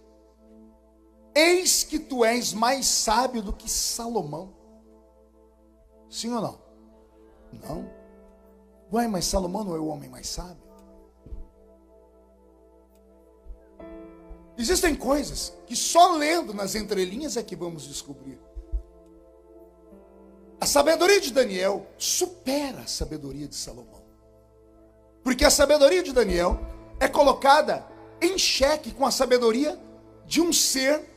Eis que tu és mais sábio do que Salomão. Sim ou não? Não. Ué, mas Salomão não é o homem mais sábio? Existem coisas que só lendo nas entrelinhas é que vamos descobrir. A sabedoria de Daniel supera a sabedoria de Salomão. Porque a sabedoria de Daniel é colocada em xeque com a sabedoria de um ser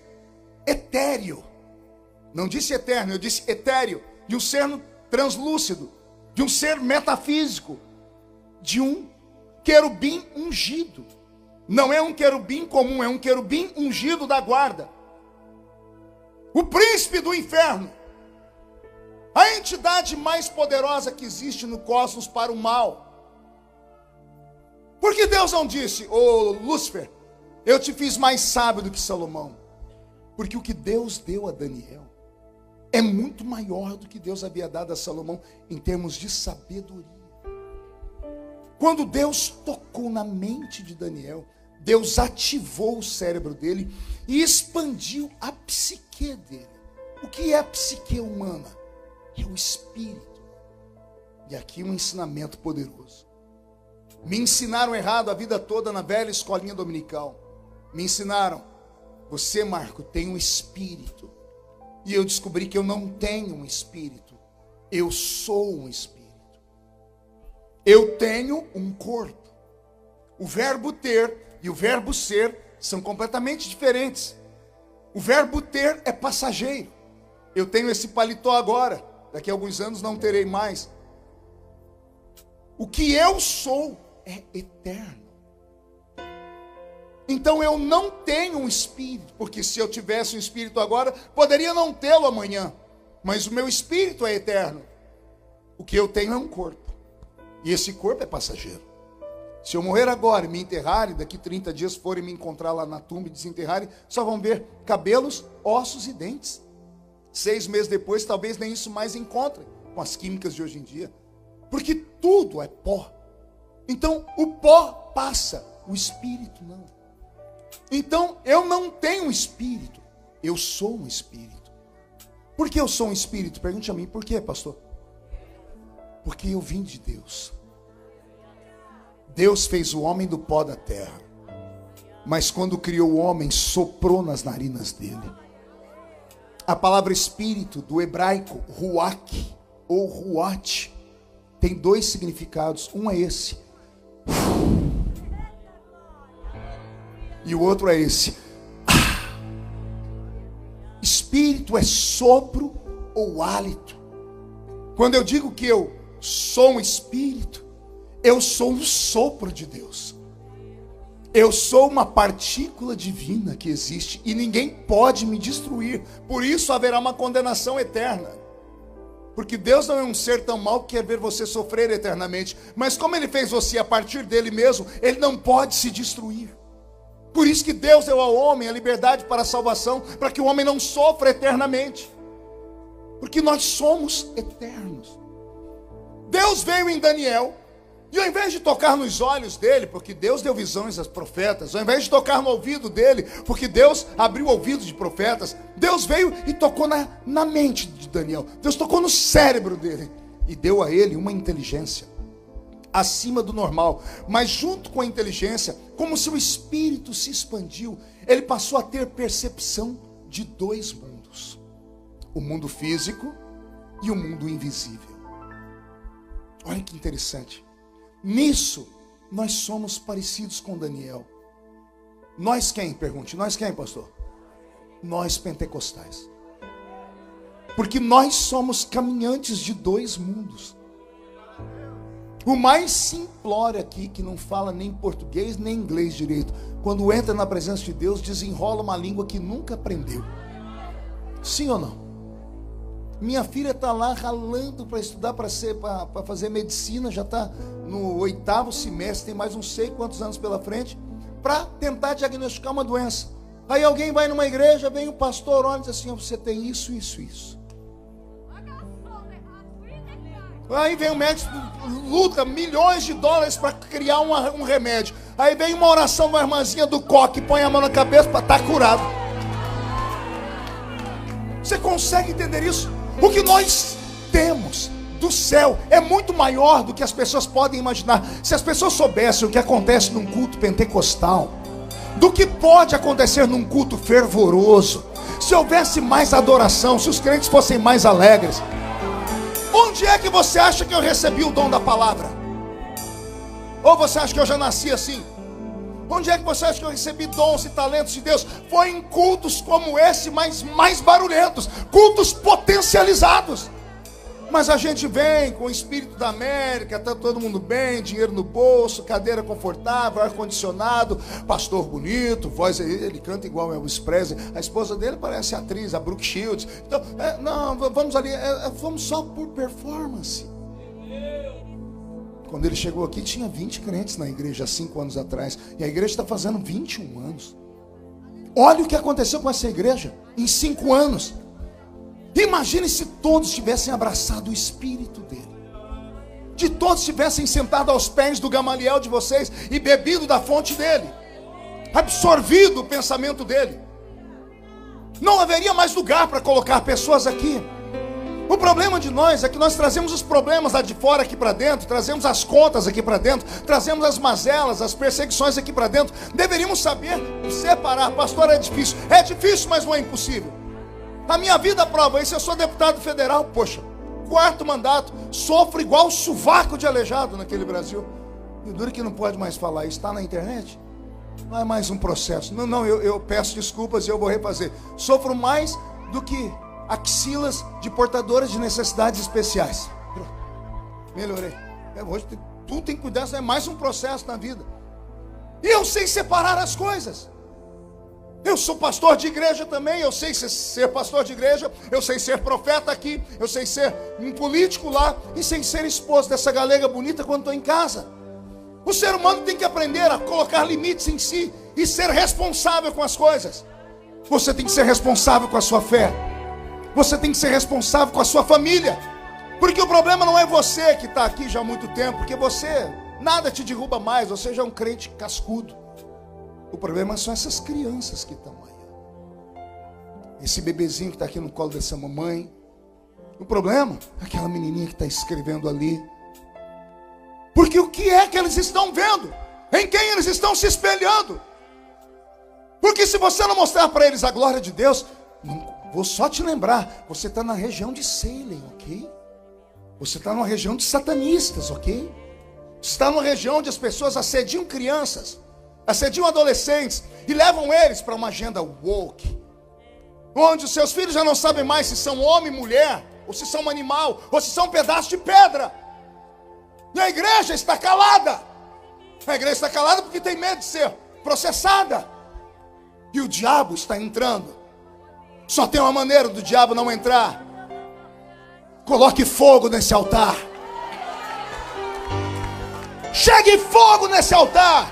etéreo. Não disse eterno, eu disse etéreo. De um ser translúcido, de um ser metafísico, de um querubim ungido. Não é um querubim comum, é um querubim ungido da guarda. O príncipe do inferno, a entidade mais poderosa que existe no cosmos para o mal. Por que Deus não disse, ô Lúcifer, eu te fiz mais sábio do que Salomão? Porque o que Deus deu a Daniel é muito maior do que Deus havia dado a Salomão em termos de sabedoria. Quando Deus tocou na mente de Daniel, Deus ativou o cérebro dele e expandiu a psique dele. O que é a psique humana? É o espírito. E aqui um ensinamento poderoso. Me ensinaram errado a vida toda na velha escolinha dominical. Me ensinaram, você, Marco, tem um espírito. E eu descobri que eu não tenho um espírito. Eu sou um espírito. Eu tenho um corpo. O verbo ter e o verbo ser são completamente diferentes. O verbo ter é passageiro. Eu tenho esse paletó agora. Daqui a alguns anos não terei mais. O que eu sou é eterno. Então eu não tenho um espírito, porque se eu tivesse um espírito agora, poderia não tê-lo amanhã, mas o meu espírito é eterno. O que eu tenho é um corpo, e esse corpo é passageiro. Se eu morrer agora e me enterrarem, daqui 30 dias forem me encontrar lá na tumba e desenterrarem, só vão ver cabelos, ossos e dentes. 6 meses depois, talvez nem isso mais encontrem, com as químicas de hoje em dia, porque tudo é pó. Então o pó passa, o espírito não. Então eu não tenho um espírito, eu sou um espírito. Por que eu sou um espírito? Pergunte a mim, por quê, pastor? Porque eu vim de Deus. Deus fez o homem do pó da terra, mas quando criou o homem, soprou nas narinas dele. A palavra espírito do hebraico, ruach ou ruach, tem 2 significados. Um é esse, e o outro é esse. Espírito é sopro ou hálito. Quando eu digo que eu sou um espírito, eu sou o sopro de Deus. Eu sou uma partícula divina que existe e ninguém pode me destruir. Por isso haverá uma condenação eterna. Porque Deus não é um ser tão mau que quer ver você sofrer eternamente. Mas como Ele fez você a partir dele mesmo, Ele não pode se destruir. Por isso que Deus deu ao homem a liberdade para a salvação, para que o homem não sofra eternamente. Porque nós somos eternos. Deus veio em Daniel, e ao invés de tocar nos olhos dele, porque Deus deu visões aos profetas, ao invés de tocar no ouvido dele, porque Deus abriu o ouvido de profetas, Deus veio e tocou na mente de Daniel. Deus tocou no cérebro dele e deu a ele uma inteligência acima do normal. Mas junto com a inteligência, como seu espírito se expandiu, ele passou a ter percepção de dois mundos: o mundo físico e o mundo invisível. Olha que interessante. Nisso, nós somos parecidos com Daniel. Nós quem? Pergunte. Nós quem, pastor? Nós pentecostais. Porque nós somos caminhantes de dois mundos. O mais simplório aqui, que não fala nem português nem inglês direito, quando entra na presença de Deus, desenrola uma língua que nunca aprendeu. Sim ou não? Minha filha está lá ralando para estudar, para fazer medicina, já está no 8º semestre, tem mais não sei quantos anos pela frente, para tentar diagnosticar uma doença. Aí alguém vai numa igreja, vem o pastor, olha e diz assim: você tem isso, isso, isso. Aí vem o médico, luta milhões de dólares para criar um remédio. Aí vem uma oração de uma irmãzinha do coque, põe a mão na cabeça para estar curado. Você consegue entender isso? O que nós temos do céu é muito maior do que as pessoas podem imaginar. Se as pessoas soubessem o que acontece num culto pentecostal, do que pode acontecer num culto fervoroso, se houvesse mais adoração, se os crentes fossem mais alegres. Onde é que você acha que eu recebi o dom da palavra? Ou você acha que eu já nasci assim? Onde é que você acha que eu recebi dons e talentos de Deus? Foi em cultos como esse, mas mais barulhentos, cultos potencializados. Mas a gente vem com o espírito da América, está todo mundo bem, dinheiro no bolso, cadeira confortável, ar-condicionado, pastor bonito, voz, ele canta igual o Elvis Presley, a esposa dele parece atriz, a Brooke Shields. Então, não, vamos ali, vamos só por performance. Quando ele chegou aqui, tinha 20 crentes na igreja há 5 anos atrás, e a igreja está fazendo 21 anos. Olha o que aconteceu com essa igreja em 5 anos. Imagine se todos tivessem abraçado o Espírito dele, de todos tivessem sentado aos pés do Gamaliel de vocês e bebido da fonte dele, absorvido o pensamento dele. Não haveria mais lugar para colocar pessoas aqui. O problema de nós é que nós trazemos os problemas lá de fora aqui para dentro, trazemos as contas aqui para dentro, trazemos as mazelas, as perseguições aqui para dentro. Deveríamos saber separar. Pastor, é difícil, mas não é impossível. A minha vida prova isso. Eu sou deputado federal, poxa, 4º mandato, sofro igual sovaco de aleijado naquele Brasil. E o duro que não pode mais falar isso, está na internet. Não é mais um processo. Não, eu peço desculpas e eu vou refazer. Sofro mais do que axilas de portadoras de necessidades especiais. Melhorei. Hoje tudo tem que cuidar, é mais um processo na vida. E eu sei separar as coisas. Eu sou pastor de igreja também, eu sei ser pastor de igreja, eu sei ser profeta aqui, eu sei ser um político lá, e sei ser esposo dessa galega bonita quando estou em casa. O ser humano tem que aprender a colocar limites em si e ser responsável com as coisas. Você tem que ser responsável com a sua fé. Você tem que ser responsável com a sua família. Porque o problema não é você que está aqui já há muito tempo, porque você, nada te derruba mais, você já é um crente cascudo. O problema são essas crianças que estão aí. Esse bebezinho que está aqui no colo dessa mamãe. O problema é aquela menininha que está escrevendo ali. Porque o que é que eles estão vendo? Em quem eles estão se espelhando? Porque se você não mostrar para eles a glória de Deus, vou só te lembrar, você está na região de Salem, ok? Você está numa região de satanistas, ok? Você está numa região onde as pessoas assediam crianças, assediam adolescentes e levam eles para uma agenda woke, onde os seus filhos já não sabem mais se são homem, mulher, ou se são um animal, ou se são um pedaço de pedra. E a igreja está calada. A igreja está calada porque tem medo de ser processada. E o diabo está entrando. Só tem uma maneira do diabo não entrar. Coloque fogo nesse altar. Chegue fogo nesse altar.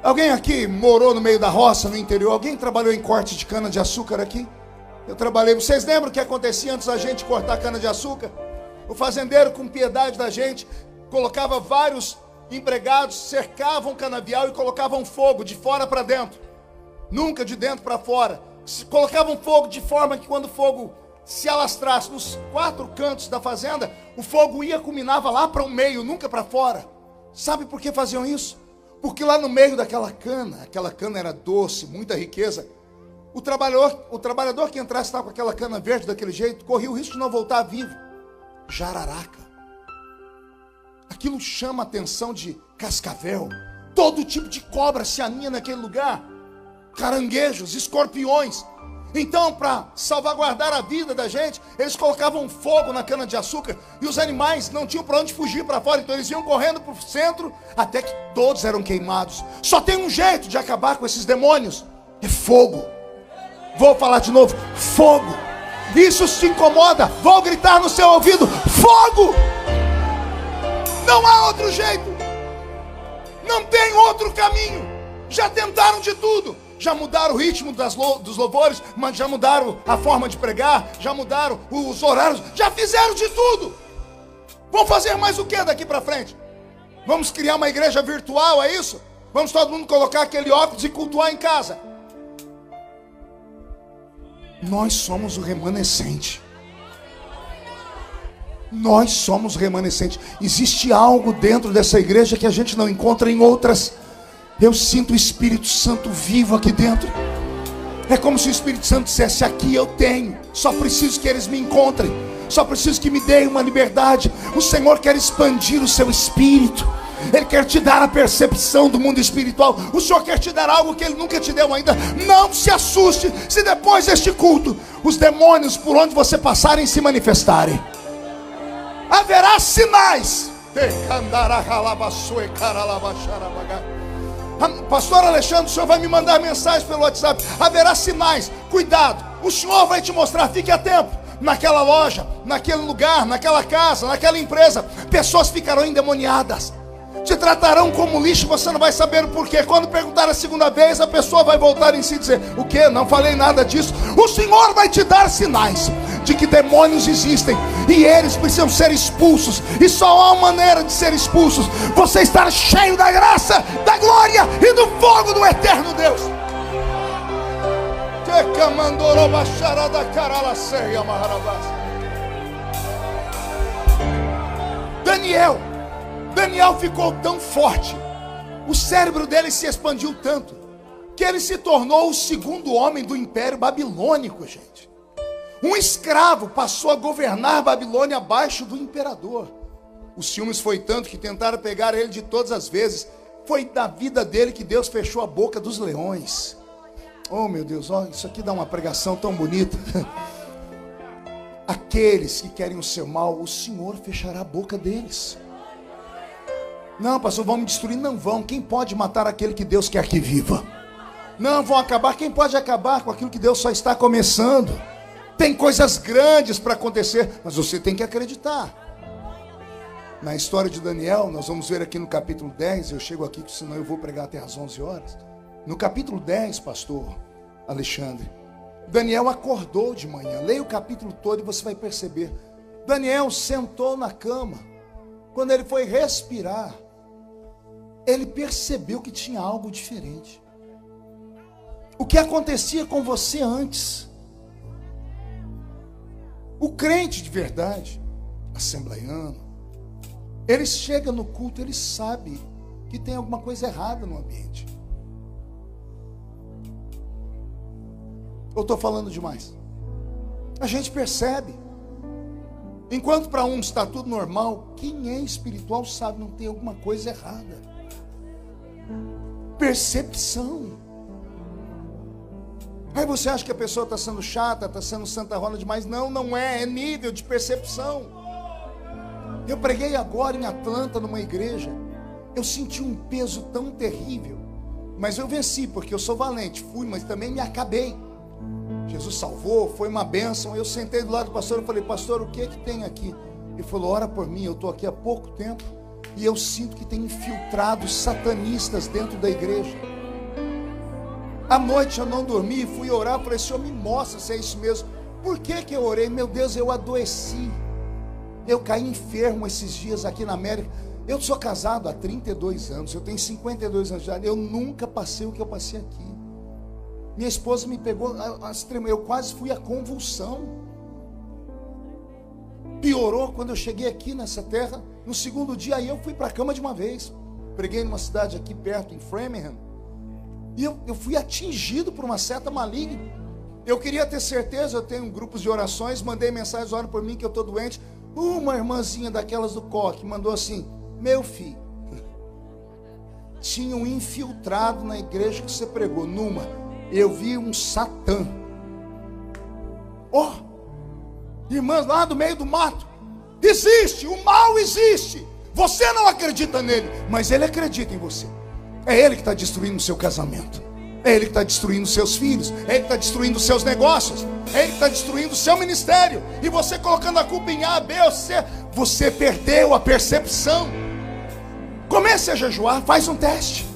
Alguém aqui morou no meio da roça, no interior? Alguém trabalhou em corte de cana de açúcar aqui? Eu trabalhei. Vocês lembram o que acontecia antes da gente cortar cana de açúcar? O fazendeiro, com piedade da gente, colocava vários empregados, cercavam o canavial e colocavam fogo de fora para dentro. Nunca de dentro para fora. Colocavam fogo de forma que quando o fogo se alastrasse nos 4 cantos da fazenda, o fogo ia, culminava lá para o meio, nunca para fora. Sabe por que faziam isso? Porque lá no meio daquela cana, aquela cana era doce, muita riqueza. O trabalhador que entrasse com aquela cana verde daquele jeito, corria o risco de não voltar vivo. Jararaca. Aquilo chama a atenção de cascavel. Todo tipo de cobra se aninha naquele lugar. Caranguejos, escorpiões. Então, para salvaguardar a vida da gente, eles colocavam fogo na cana de açúcar e os animais não tinham para onde fugir para fora, então eles iam correndo para o centro até que todos eram queimados. Só tem um jeito de acabar com esses demônios: é fogo. Vou falar de novo: fogo. Isso te incomoda? Vou gritar no seu ouvido: fogo! Não há outro jeito. Não tem outro caminho. Já tentaram de tudo. Já mudaram o ritmo dos louvores, mas já mudaram a forma de pregar, já mudaram os horários, já fizeram de tudo. Vão fazer mais o que daqui para frente? Vamos criar uma igreja virtual, é isso? Vamos todo mundo colocar aquele óculos e cultuar em casa? Nós somos o remanescente. Nós somos o remanescente. Existe algo dentro dessa igreja que a gente não encontra em outras. Eu sinto o Espírito Santo vivo aqui dentro. É como se o Espírito Santo dissesse: aqui eu tenho, só preciso que eles me encontrem, só preciso que me deem uma liberdade. O Senhor quer expandir o seu espírito. Ele quer te dar a percepção do mundo espiritual. O Senhor quer te dar algo que Ele nunca te deu ainda. Não se assuste se depois deste culto os demônios por onde você passarem se manifestarem. Haverá sinais. Pastor Alexandre, o senhor vai me mandar mensagem pelo WhatsApp. Haverá sinais, cuidado. O Senhor vai te mostrar, fique atento. Naquela loja, naquele lugar, naquela casa, naquela empresa, pessoas ficarão endemoniadas. Te tratarão como lixo, você não vai saber o porquê. Quando perguntar a segunda vez, a pessoa vai voltar em si e dizer: o quê? Não falei nada disso. O Senhor vai te dar sinais de que demônios existem e eles precisam ser expulsos. E só há uma maneira de ser expulsos: você estar cheio da graça, da glória e do fogo do eterno Deus. Daniel ficou tão forte, o cérebro dele se expandiu tanto, que ele se tornou o segundo homem do Império Babilônico, gente. Um escravo passou a governar Babilônia abaixo do imperador. O ciúmes foi tanto que tentaram pegar ele de todas as vezes. Foi da vida dele que Deus fechou a boca dos leões. Oh meu Deus, oh, isso aqui dá uma pregação tão bonita. Aqueles que querem o seu mal, o Senhor fechará a boca deles. Não, pastor, vão me destruir? Não vão. Quem pode matar aquele que Deus quer que viva? Não vão acabar. Quem pode acabar com aquilo que Deus só está começando? Tem coisas grandes para acontecer, mas você tem que acreditar. Na história de Daniel, nós vamos ver aqui no capítulo 10. Eu chego aqui, senão eu vou pregar até às 11 horas. No capítulo 10, pastor Alexandre, Daniel acordou de manhã. Leia o capítulo todo e você vai perceber. Daniel sentou na cama. Quando ele foi respirar, ele percebeu que tinha algo diferente. O que acontecia com você antes? O crente de verdade, assembleiano, ele chega no culto, ele sabe que tem alguma coisa errada no ambiente. Eu estou falando demais. A gente percebe. Enquanto para uns está tudo normal, quem é espiritual sabe, não tem alguma coisa errada. Percepção. Aí você acha que a pessoa está sendo chata, está sendo Santa Rola demais. Não, não é, é nível de percepção. Eu preguei agora em Atlanta, numa igreja. eu senti um peso tão terrível, mas eu venci, porque eu sou valente. Fui, mas também me acabei. Jesus salvou, foi uma bênção. Eu sentei do lado do pastor e falei: pastor, o que tem aqui? Ele falou: ora por mim, eu estou aqui há pouco tempo e eu sinto que tem infiltrados satanistas dentro da igreja. À noite eu não dormi, fui orar, falei: Senhor, me mostra se é isso mesmo. Por que eu orei? Meu Deus, eu adoeci. Eu caí enfermo esses dias aqui na América. Eu sou casado há 32 anos, eu tenho 52 anos de idade, eu nunca passei o que eu passei aqui. Minha esposa me pegou, eu quase fui à convulsão. Piorou quando eu cheguei aqui nessa terra. No segundo dia aí eu fui para a cama de uma vez. Preguei numa cidade aqui perto, em Framingham. E eu fui atingido por uma seta maligna. Eu queria ter certeza, eu tenho grupos de orações, mandei mensagens, ora por mim que eu estou doente. Uma irmãzinha daquelas do coque mandou assim: meu filho, tinha um infiltrado na igreja que você pregou. Numa, eu vi um Satã. Irmãs lá do meio do mato. Existe, o mal existe. Você não acredita nele, mas ele acredita em você. É ele que está destruindo o seu casamento. É ele que está destruindo os seus filhos. É ele que está destruindo os seus negócios. É ele que está destruindo o seu ministério. E você colocando a culpa em A, B ou C, você perdeu a percepção. Comece a jejuar, faz um teste.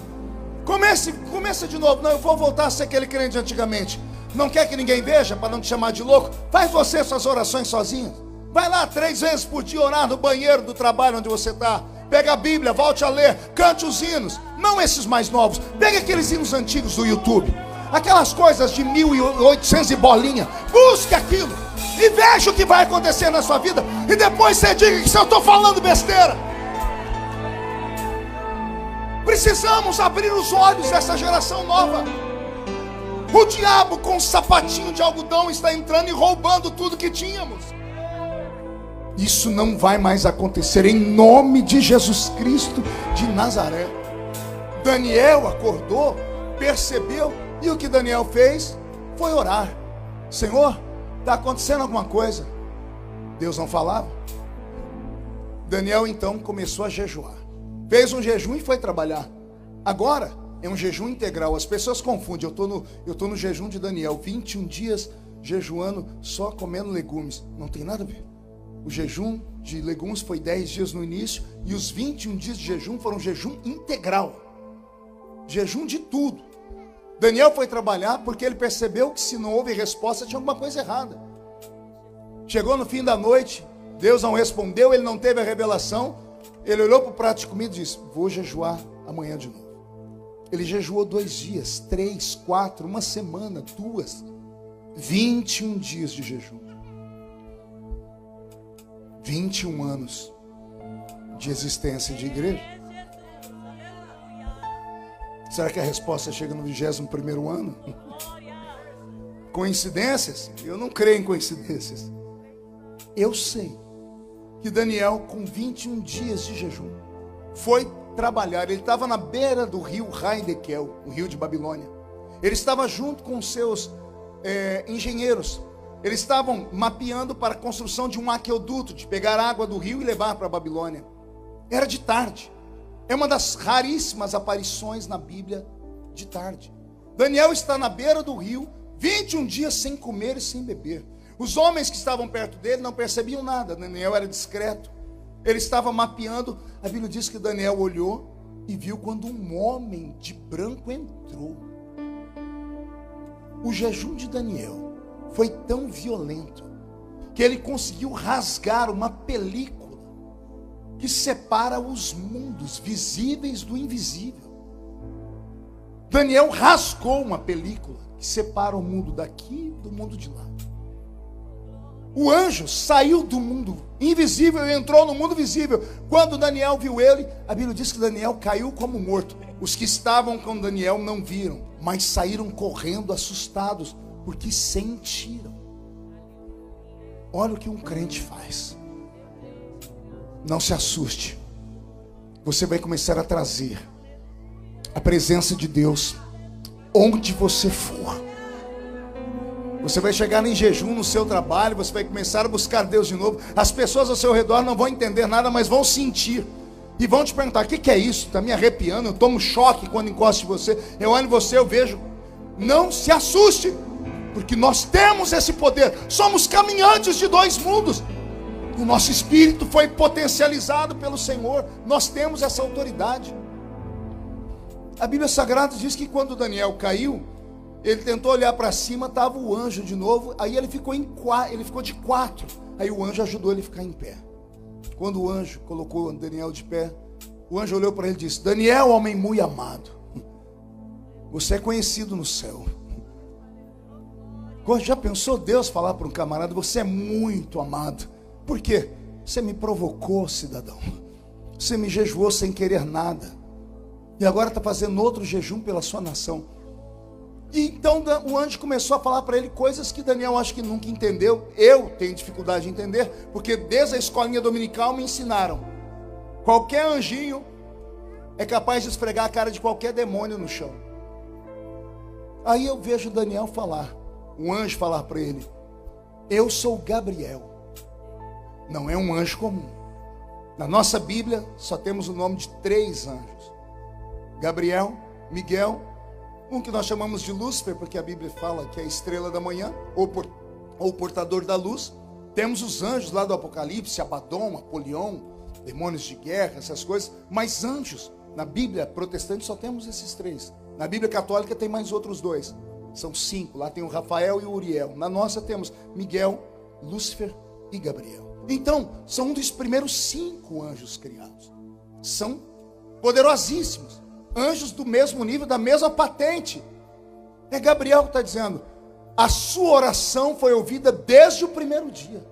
Comece de novo. Não, eu vou voltar a ser aquele crente de antigamente. Não quer que ninguém veja, para não te chamar de louco? Faz você suas orações sozinho. Vai lá 3 vezes por dia orar no banheiro do trabalho onde você está. Pega a Bíblia, volte a ler, cante os hinos. Não esses mais novos. Pega aqueles hinos antigos do YouTube. Aquelas coisas de 1800 e bolinha. Busque aquilo e veja o que vai acontecer na sua vida. E depois você diga que se eu estou falando besteira. Precisamos abrir os olhos dessa geração nova. O diabo com um sapatinho de algodão está entrando e roubando tudo que tínhamos. Isso não vai mais acontecer em nome de Jesus Cristo de Nazaré. Daniel acordou, percebeu, e o que Daniel fez foi orar. Senhor, está acontecendo alguma coisa? Deus não falava. Daniel então começou a jejuar. Fez um jejum e foi trabalhar. Agora é um jejum integral. As pessoas confundem. Eu tô no jejum de Daniel, 21 dias jejuando, só comendo legumes. Não tem nada a ver. O jejum de legumes foi 10 dias no início, e os 21 dias de jejum foram jejum integral. Jejum de tudo. Daniel foi trabalhar porque ele percebeu que se não houve resposta, tinha alguma coisa errada. Chegou no fim da noite, Deus não respondeu, ele não teve a revelação. Ele olhou para o prato de comida e disse: vou jejuar amanhã de novo. Ele jejuou 2 dias, 3, 4, uma semana, 2, 21 dias de jejum. 21 anos de existência de igreja. Será que a resposta chega no 21º ano? Coincidências? Eu não creio em coincidências. Eu sei que Daniel, com 21 dias de jejum, foi trabalhar. Ele estava na beira do rio Haidekel, o rio de Babilônia. Ele estava junto com os seus engenheiros. Eles estavam mapeando para a construção de um aqueduto, de pegar água do rio e levar para a Babilônia. Era de tarde. É uma das raríssimas aparições na Bíblia de tarde. Daniel está na beira do rio, 21 dias sem comer e sem beber. Os homens que estavam perto dele não percebiam nada. Daniel era discreto. Ele estava mapeando. A Bíblia diz que Daniel olhou e viu quando um homem de branco entrou. O jejum de Daniel foi tão violento que ele conseguiu rasgar uma película que separa os mundos visíveis do invisível. Daniel rasgou uma película que separa o mundo daqui do mundo de lá. O anjo saiu do mundo invisível e entrou no mundo visível. Quando Daniel viu ele, a Bíblia diz que Daniel caiu como morto. Os que estavam com Daniel não viram, mas saíram correndo assustados, porque sentiram. Olha o que um crente faz. Não se assuste. Você vai começar a trazer a presença de Deus onde você for. Você vai chegar em jejum no seu trabalho, você vai começar a buscar Deus de novo. As pessoas ao seu redor não vão entender nada, mas vão sentir. E vão te perguntar: o que é isso? Está me arrepiando, eu tomo choque quando encosto em você. Eu olho em você, eu vejo. Não se assuste, porque nós temos esse poder. Somos caminhantes de dois mundos. O nosso espírito foi potencializado pelo Senhor. Nós temos essa autoridade. A Bíblia Sagrada diz que quando Daniel caiu, ele tentou olhar para cima, estava o anjo de novo. Aí ele ficou de quatro. Aí o anjo ajudou ele a ficar em pé. Quando o anjo colocou Daniel de pé, o anjo olhou para ele e disse: Daniel, homem muito amado, você é conhecido no céu. Já pensou Deus falar para um camarada: você é muito amado? Por quê? Você me provocou, cidadão. Você me jejuou sem querer nada. E agora está fazendo outro jejum pela sua nação. E então o anjo começou a falar para ele coisas que Daniel acho que nunca entendeu. Eu tenho dificuldade de entender, porque desde a escolinha dominical me ensinaram: qualquer anjinho é capaz de esfregar a cara de qualquer demônio no chão. Aí eu vejo Daniel falar, um anjo falar para ele: eu sou Gabriel. Não é um anjo comum. Na nossa Bíblia só temos o nome de 3 anjos: Gabriel, Miguel, um que nós chamamos de Lúcifer, porque a Bíblia fala que é a estrela da manhã, ou portador da luz. Temos os anjos lá do Apocalipse, Abaddon, Apolion, demônios de guerra, essas coisas. Mas anjos, na Bíblia protestante só temos esses 3. Na Bíblia católica tem mais outros 2. São 5, lá tem o Rafael e o Uriel. Na nossa temos Miguel, Lúcifer e Gabriel. Então, são um dos primeiros 5 anjos criados. São poderosíssimos. Anjos do mesmo nível, da mesma patente. É Gabriel que está dizendo: a sua oração foi ouvida desde o primeiro dia.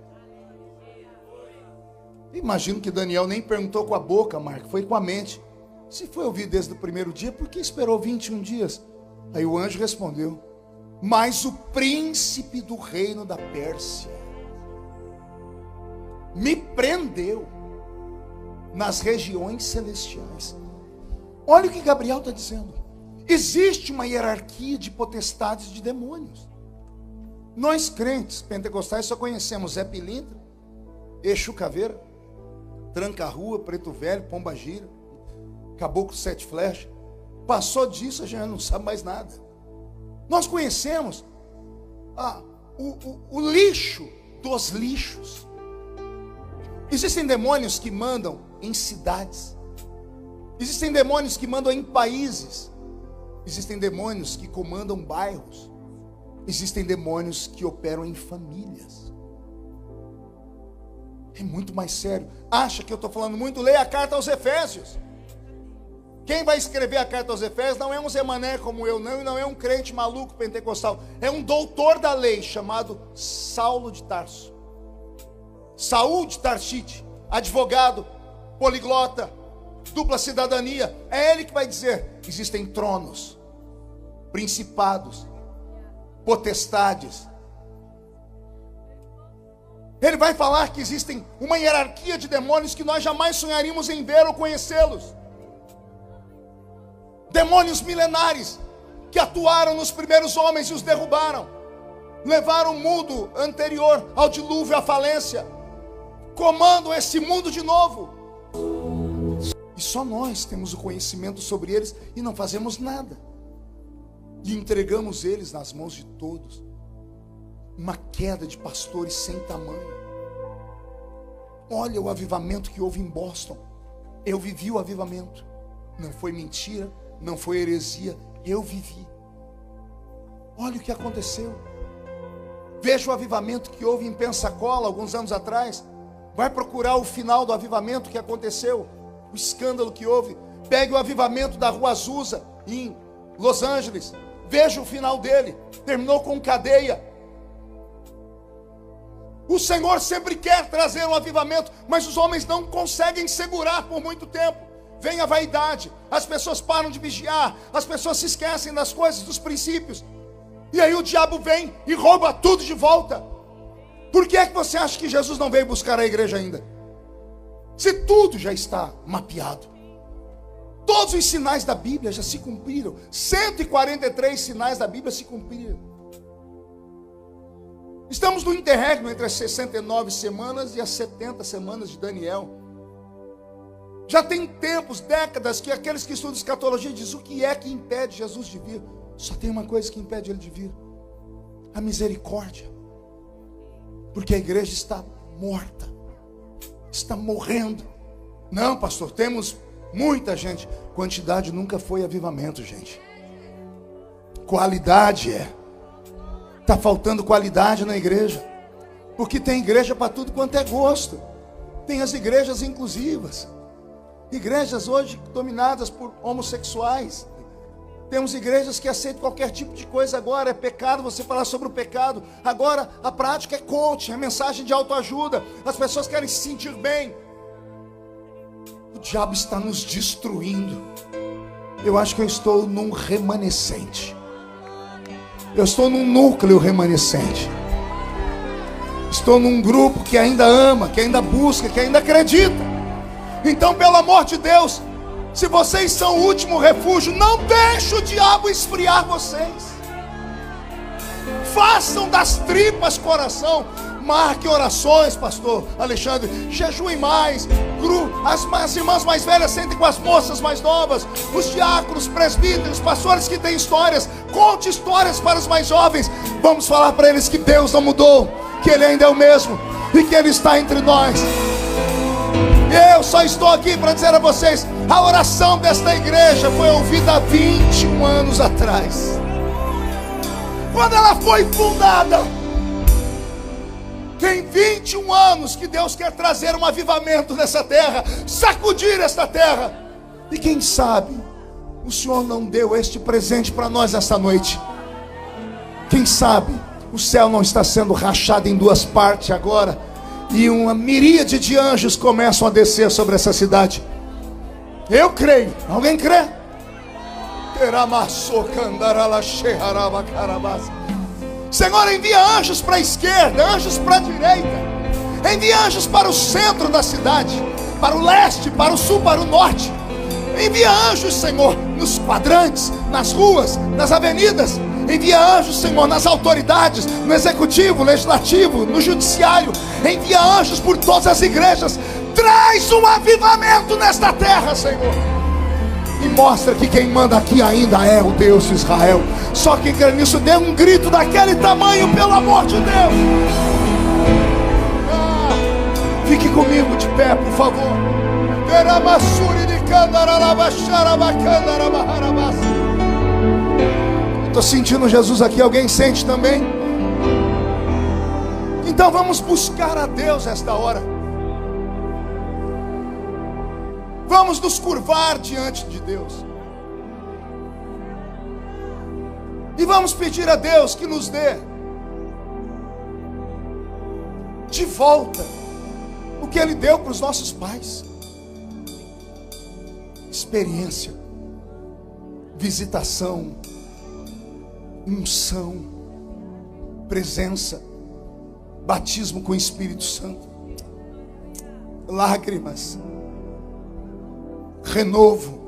Imagino que Daniel nem perguntou com a boca, Marco, foi com a mente. Se foi ouvido desde o primeiro dia, por que esperou 21 dias? Aí o anjo respondeu: mas o príncipe do reino da Pérsia me prendeu nas regiões celestiais. Olha o que Gabriel está dizendo. Existe uma hierarquia de potestades de demônios. Nós crentes pentecostais só conhecemos Zé Pilintra, Exu Caveira, Tranca-Rua, Preto Velho, Pomba Gira, Caboclo 7 Flechas. Passou disso, a gente não sabe mais nada. Nós conhecemos o lixo dos lixos. Existem demônios que mandam em cidades. Existem demônios que mandam em países. Existem demônios que comandam bairros. Existem demônios que operam em famílias. É muito mais sério. Acha que eu estou falando muito? Leia a carta aos Efésios. Quem vai escrever a carta aos Efésios não é um Zé Mané como eu, não, e não é um crente maluco pentecostal. É um doutor da lei chamado Saulo de Tarso. Saul de Tarsite, advogado, poliglota, dupla cidadania. É ele que vai dizer: existem tronos, principados, potestades. Ele vai falar que existem uma hierarquia de demônios que nós jamais sonharíamos em ver ou conhecê-los. Demônios milenares que atuaram nos primeiros homens e os derrubaram, levaram o mundo anterior ao dilúvio, à falência, comandam esse mundo de novo. E só nós temos o conhecimento sobre eles e não fazemos nada. E entregamos eles nas mãos de todos. Uma queda de pastores sem tamanho. Olha o avivamento que houve em Boston. Eu vivi o avivamento. Não foi mentira, não foi heresia, eu vivi. Olha o que aconteceu. Veja o avivamento que houve em Pensacola alguns anos atrás. Vai procurar o final do avivamento que aconteceu, o escândalo que houve. Pegue o avivamento da Rua Azusa em Los Angeles. Veja o final dele. Terminou com cadeia. O Senhor sempre quer trazer um avivamento, mas os homens não conseguem segurar por muito tempo. Vem a vaidade, as pessoas param de vigiar, as pessoas se esquecem das coisas, dos princípios. E aí o diabo vem e rouba tudo de volta. Por que é que você acha que Jesus não veio buscar a igreja ainda? Se tudo já está mapeado. Todos os sinais da Bíblia já se cumpriram. 143 sinais da Bíblia se cumpriram. Estamos no interregno entre as 69 semanas e as 70 semanas de Daniel. Já tem tempos, décadas, que aqueles que estudam escatologia dizem: o que é que impede Jesus de vir? Só tem uma coisa que impede ele de vir: a misericórdia. Porque a igreja está morta, está morrendo. Não, pastor, temos muita gente. Quantidade nunca foi avivamento, gente. Qualidade é. Está faltando qualidade na igreja. Porque tem igreja para tudo quanto é gosto. Tem as igrejas inclusivas. Igrejas hoje dominadas por homossexuais. Temos igrejas que aceitam qualquer tipo de coisa agora. É pecado você falar sobre o pecado. Agora a prática é coaching, é mensagem de autoajuda. As pessoas querem se sentir bem. O diabo está nos destruindo. Eu acho que eu estou num remanescente. Eu estou num núcleo remanescente. Estou num grupo que ainda ama, que ainda busca, que ainda acredita. Então, pelo amor de Deus, se vocês são o último refúgio, não deixe o diabo esfriar vocês. Façam das tripas coração. Marque orações, pastor Alexandre. Jejuem mais. As irmãs mais velhas sentem com as moças mais novas. Os diáconos, presbíteros, pastores que têm histórias. Conte histórias para os mais jovens. Vamos falar para eles que Deus não mudou, que Ele ainda é o mesmo e que Ele está entre nós. Eu só estou aqui para dizer a vocês: a oração desta igreja foi ouvida há 21 anos atrás, quando ela foi fundada. Tem 21 anos que Deus quer trazer um avivamento nessa terra, sacudir esta terra. E quem sabe o Senhor não deu este presente para nós esta noite. Quem sabe o céu não está sendo rachado em duas partes agora, e uma miríade de anjos começam a descer sobre essa cidade. Eu creio. Alguém crê? Senhor, envia anjos para a esquerda, anjos para a direita. Envia anjos para o centro da cidade, para o leste, para o sul, para o norte. Envia anjos, Senhor, nos quadrantes, nas ruas, nas avenidas. Envia anjos, Senhor, nas autoridades, no executivo, legislativo, no judiciário. Envia anjos por todas as igrejas. Traz um avivamento nesta terra, Senhor. E mostra que quem manda aqui ainda é o Deus de Israel. Só quem crê nisso, dê um grito daquele tamanho, pelo amor de Deus. Fique comigo de pé, por favor. Estou sentindo Jesus aqui. Alguém sente também? Então vamos buscar a Deus esta hora. Vamos nos curvar diante de Deus. E vamos pedir a Deus que nos dê de volta o que Ele deu para os nossos pais: experiência, visitação, unção, presença, batismo com o Espírito Santo, lágrimas, renovo.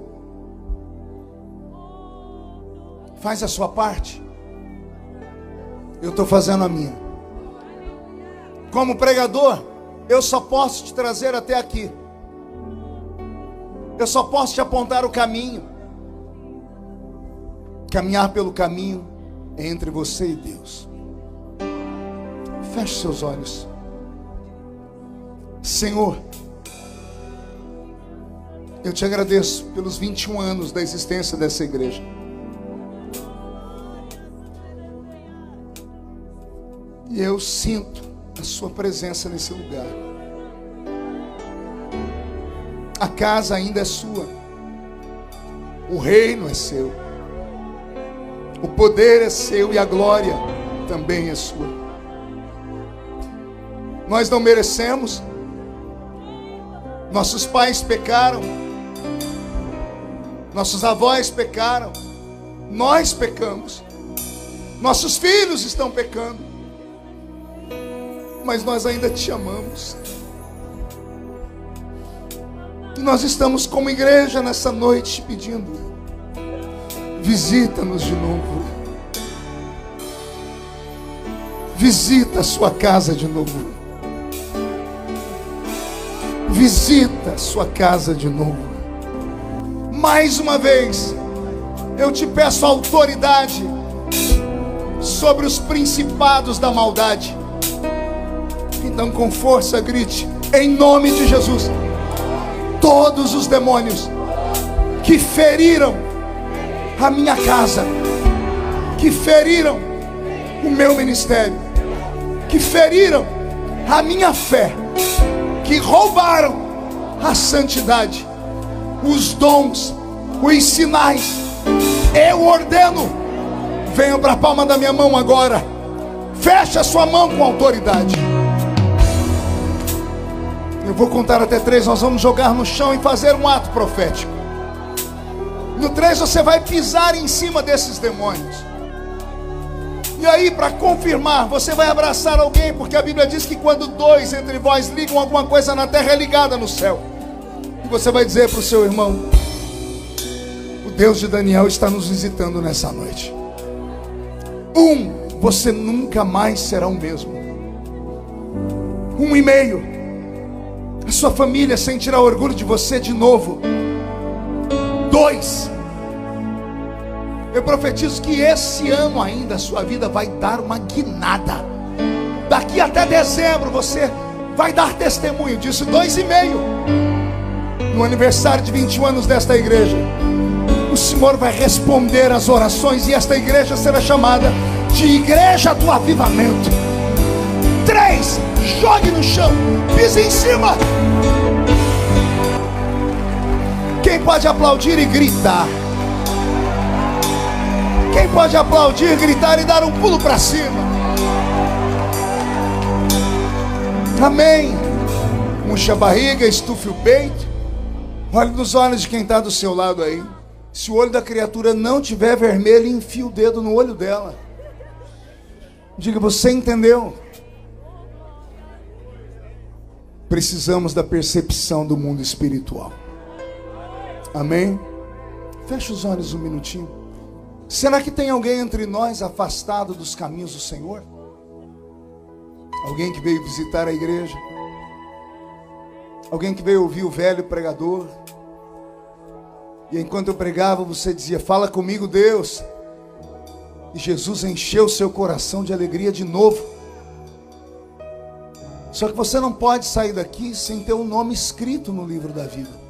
Faz a sua parte. Eu estou fazendo a minha. Como pregador, eu só posso te trazer até aqui. Eu só posso te apontar o caminho. Caminhar pelo caminho é entre você e Deus. Feche seus olhos. Senhor, eu te agradeço pelos 21 anos da existência dessa igreja. E eu sinto a sua presença nesse lugar. A casa ainda é sua. O reino é seu. O poder é seu e a glória também é sua. Nós não merecemos. Nossos pais pecaram. Nossos avós pecaram. Nós pecamos. Nossos filhos estão pecando. Mas nós ainda te amamos. E nós estamos como igreja nessa noite pedindo: visita-nos de novo. Visita a sua casa de novo. visita sua casa de novo. Mais uma vez, eu te peço autoridade sobre os principados da maldade. Então, com força, grite: em nome de Jesus. Todos os demônios que feriram a minha casa, que feriram o meu ministério, que feriram a minha fé, que roubaram a santidade, os dons, os sinais, eu ordeno, venham para a palma da minha mão agora. Feche a sua mão com autoridade. Eu vou contar até 3, nós vamos jogar no chão e fazer um ato profético. No 3 você vai pisar em cima desses demônios. E aí, para confirmar, você vai abraçar alguém, porque a Bíblia diz que quando 2 entre vós ligam alguma coisa na terra, é ligada no céu. E você vai dizer para o seu irmão: o Deus de Daniel está nos visitando nessa noite. Você nunca mais será o mesmo. 1,5. A sua família sentirá orgulho de você de novo. 2. Eu profetizo que esse ano ainda a sua vida vai dar uma guinada. Daqui até dezembro você vai dar testemunho disso. 2,5. No aniversário de 21 anos desta igreja, o Senhor vai responder às orações e esta igreja será chamada de Igreja do Avivamento. 3. Jogue no chão, pise em cima. Quem pode aplaudir e gritar? Quem pode aplaudir, gritar e dar um pulo para cima? Amém. Murcha a barriga, estufe o peito. Olhe nos olhos de quem está do seu lado aí. Se o olho da criatura não tiver vermelho, enfie o dedo no olho dela. Diga: você entendeu? Precisamos da percepção do mundo espiritual. Amém? Feche os olhos um minutinho. Será que tem alguém entre nós afastado dos caminhos do Senhor? Alguém que veio visitar a igreja? Alguém que veio ouvir o velho pregador? E enquanto eu pregava, você dizia: fala comigo, Deus. E Jesus encheu seu coração de alegria de novo. Só que você não pode sair daqui sem ter um nome escrito no livro da vida.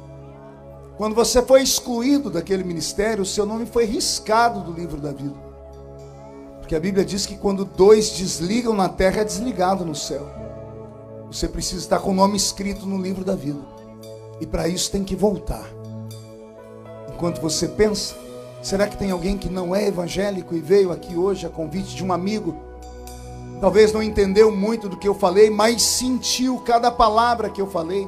Quando você foi excluído daquele ministério, o seu nome foi riscado do livro da vida. Porque a Bíblia diz que quando 2 desligam na terra, é desligado no céu. Você precisa estar com o nome escrito no livro da vida. E para isso tem que voltar. Enquanto você pensa, será que tem alguém que não é evangélico e veio aqui hoje a convite de um amigo? Talvez não entendeu muito do que eu falei, mas sentiu cada palavra que eu falei.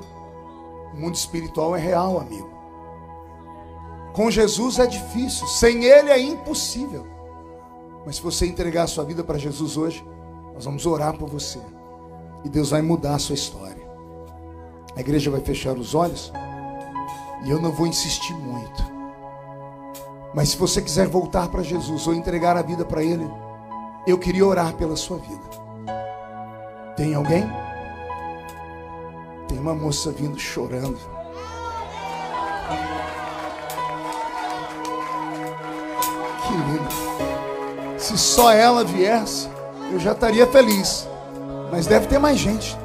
O mundo espiritual é real, amigo. Com Jesus é difícil, sem Ele é impossível. Mas se você entregar a sua vida para Jesus hoje, nós vamos orar por você. E Deus vai mudar a sua história. A igreja vai fechar os olhos. E eu não vou insistir muito. Mas se você quiser voltar para Jesus ou entregar a vida para Ele, eu queria orar pela sua vida. Tem alguém? Tem uma moça vindo chorando. Que lindo. Se só ela viesse, eu já estaria feliz. Mas deve ter mais gente.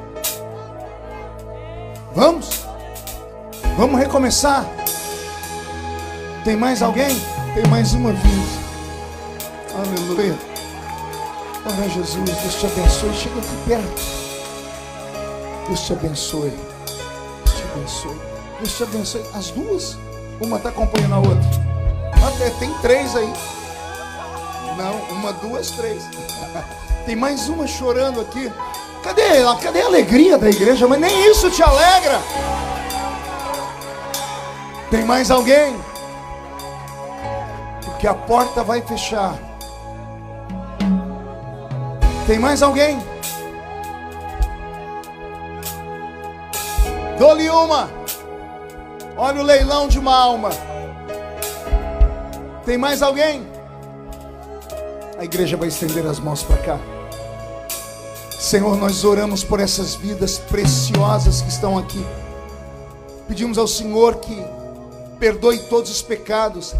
Vamos? Vamos recomeçar? Tem mais alguém? Tem mais uma vindo. Aleluia. Ora, Jesus, Deus te abençoe. Chega aqui perto. Deus te abençoe. Deus te abençoe. Deus te abençoe. As duas? Uma está acompanhando a outra. Até tem 3 aí. Não, 1, 2, 3. Tem mais uma chorando aqui. Cadê ela? Cadê a alegria da igreja? Mas nem isso te alegra. Tem mais alguém? Porque a porta vai fechar. Tem mais alguém? Dou-lhe uma. Olha o leilão de uma alma. Tem mais alguém? A igreja vai estender as mãos para cá. Senhor, nós oramos por essas vidas preciosas que estão aqui. Pedimos ao Senhor que perdoe todos os pecados,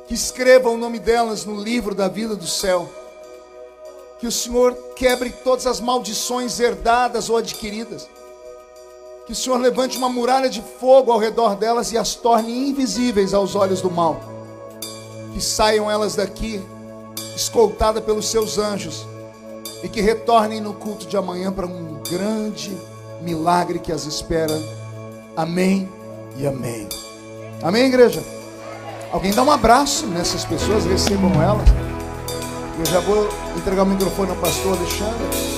que escreva o nome delas no livro da vida do céu, que o Senhor quebre todas as maldições herdadas ou adquiridas, que o Senhor levante uma muralha de fogo ao redor delas e as torne invisíveis aos olhos do mal, que saiam elas daqui escoltadas pelos seus anjos e que retornem no culto de amanhã para um grande milagre que as espera. Amém e amém. Amém, igreja? Alguém dá um abraço nessas pessoas, recebam elas. Eu já vou entregar o microfone ao pastor Alexandre.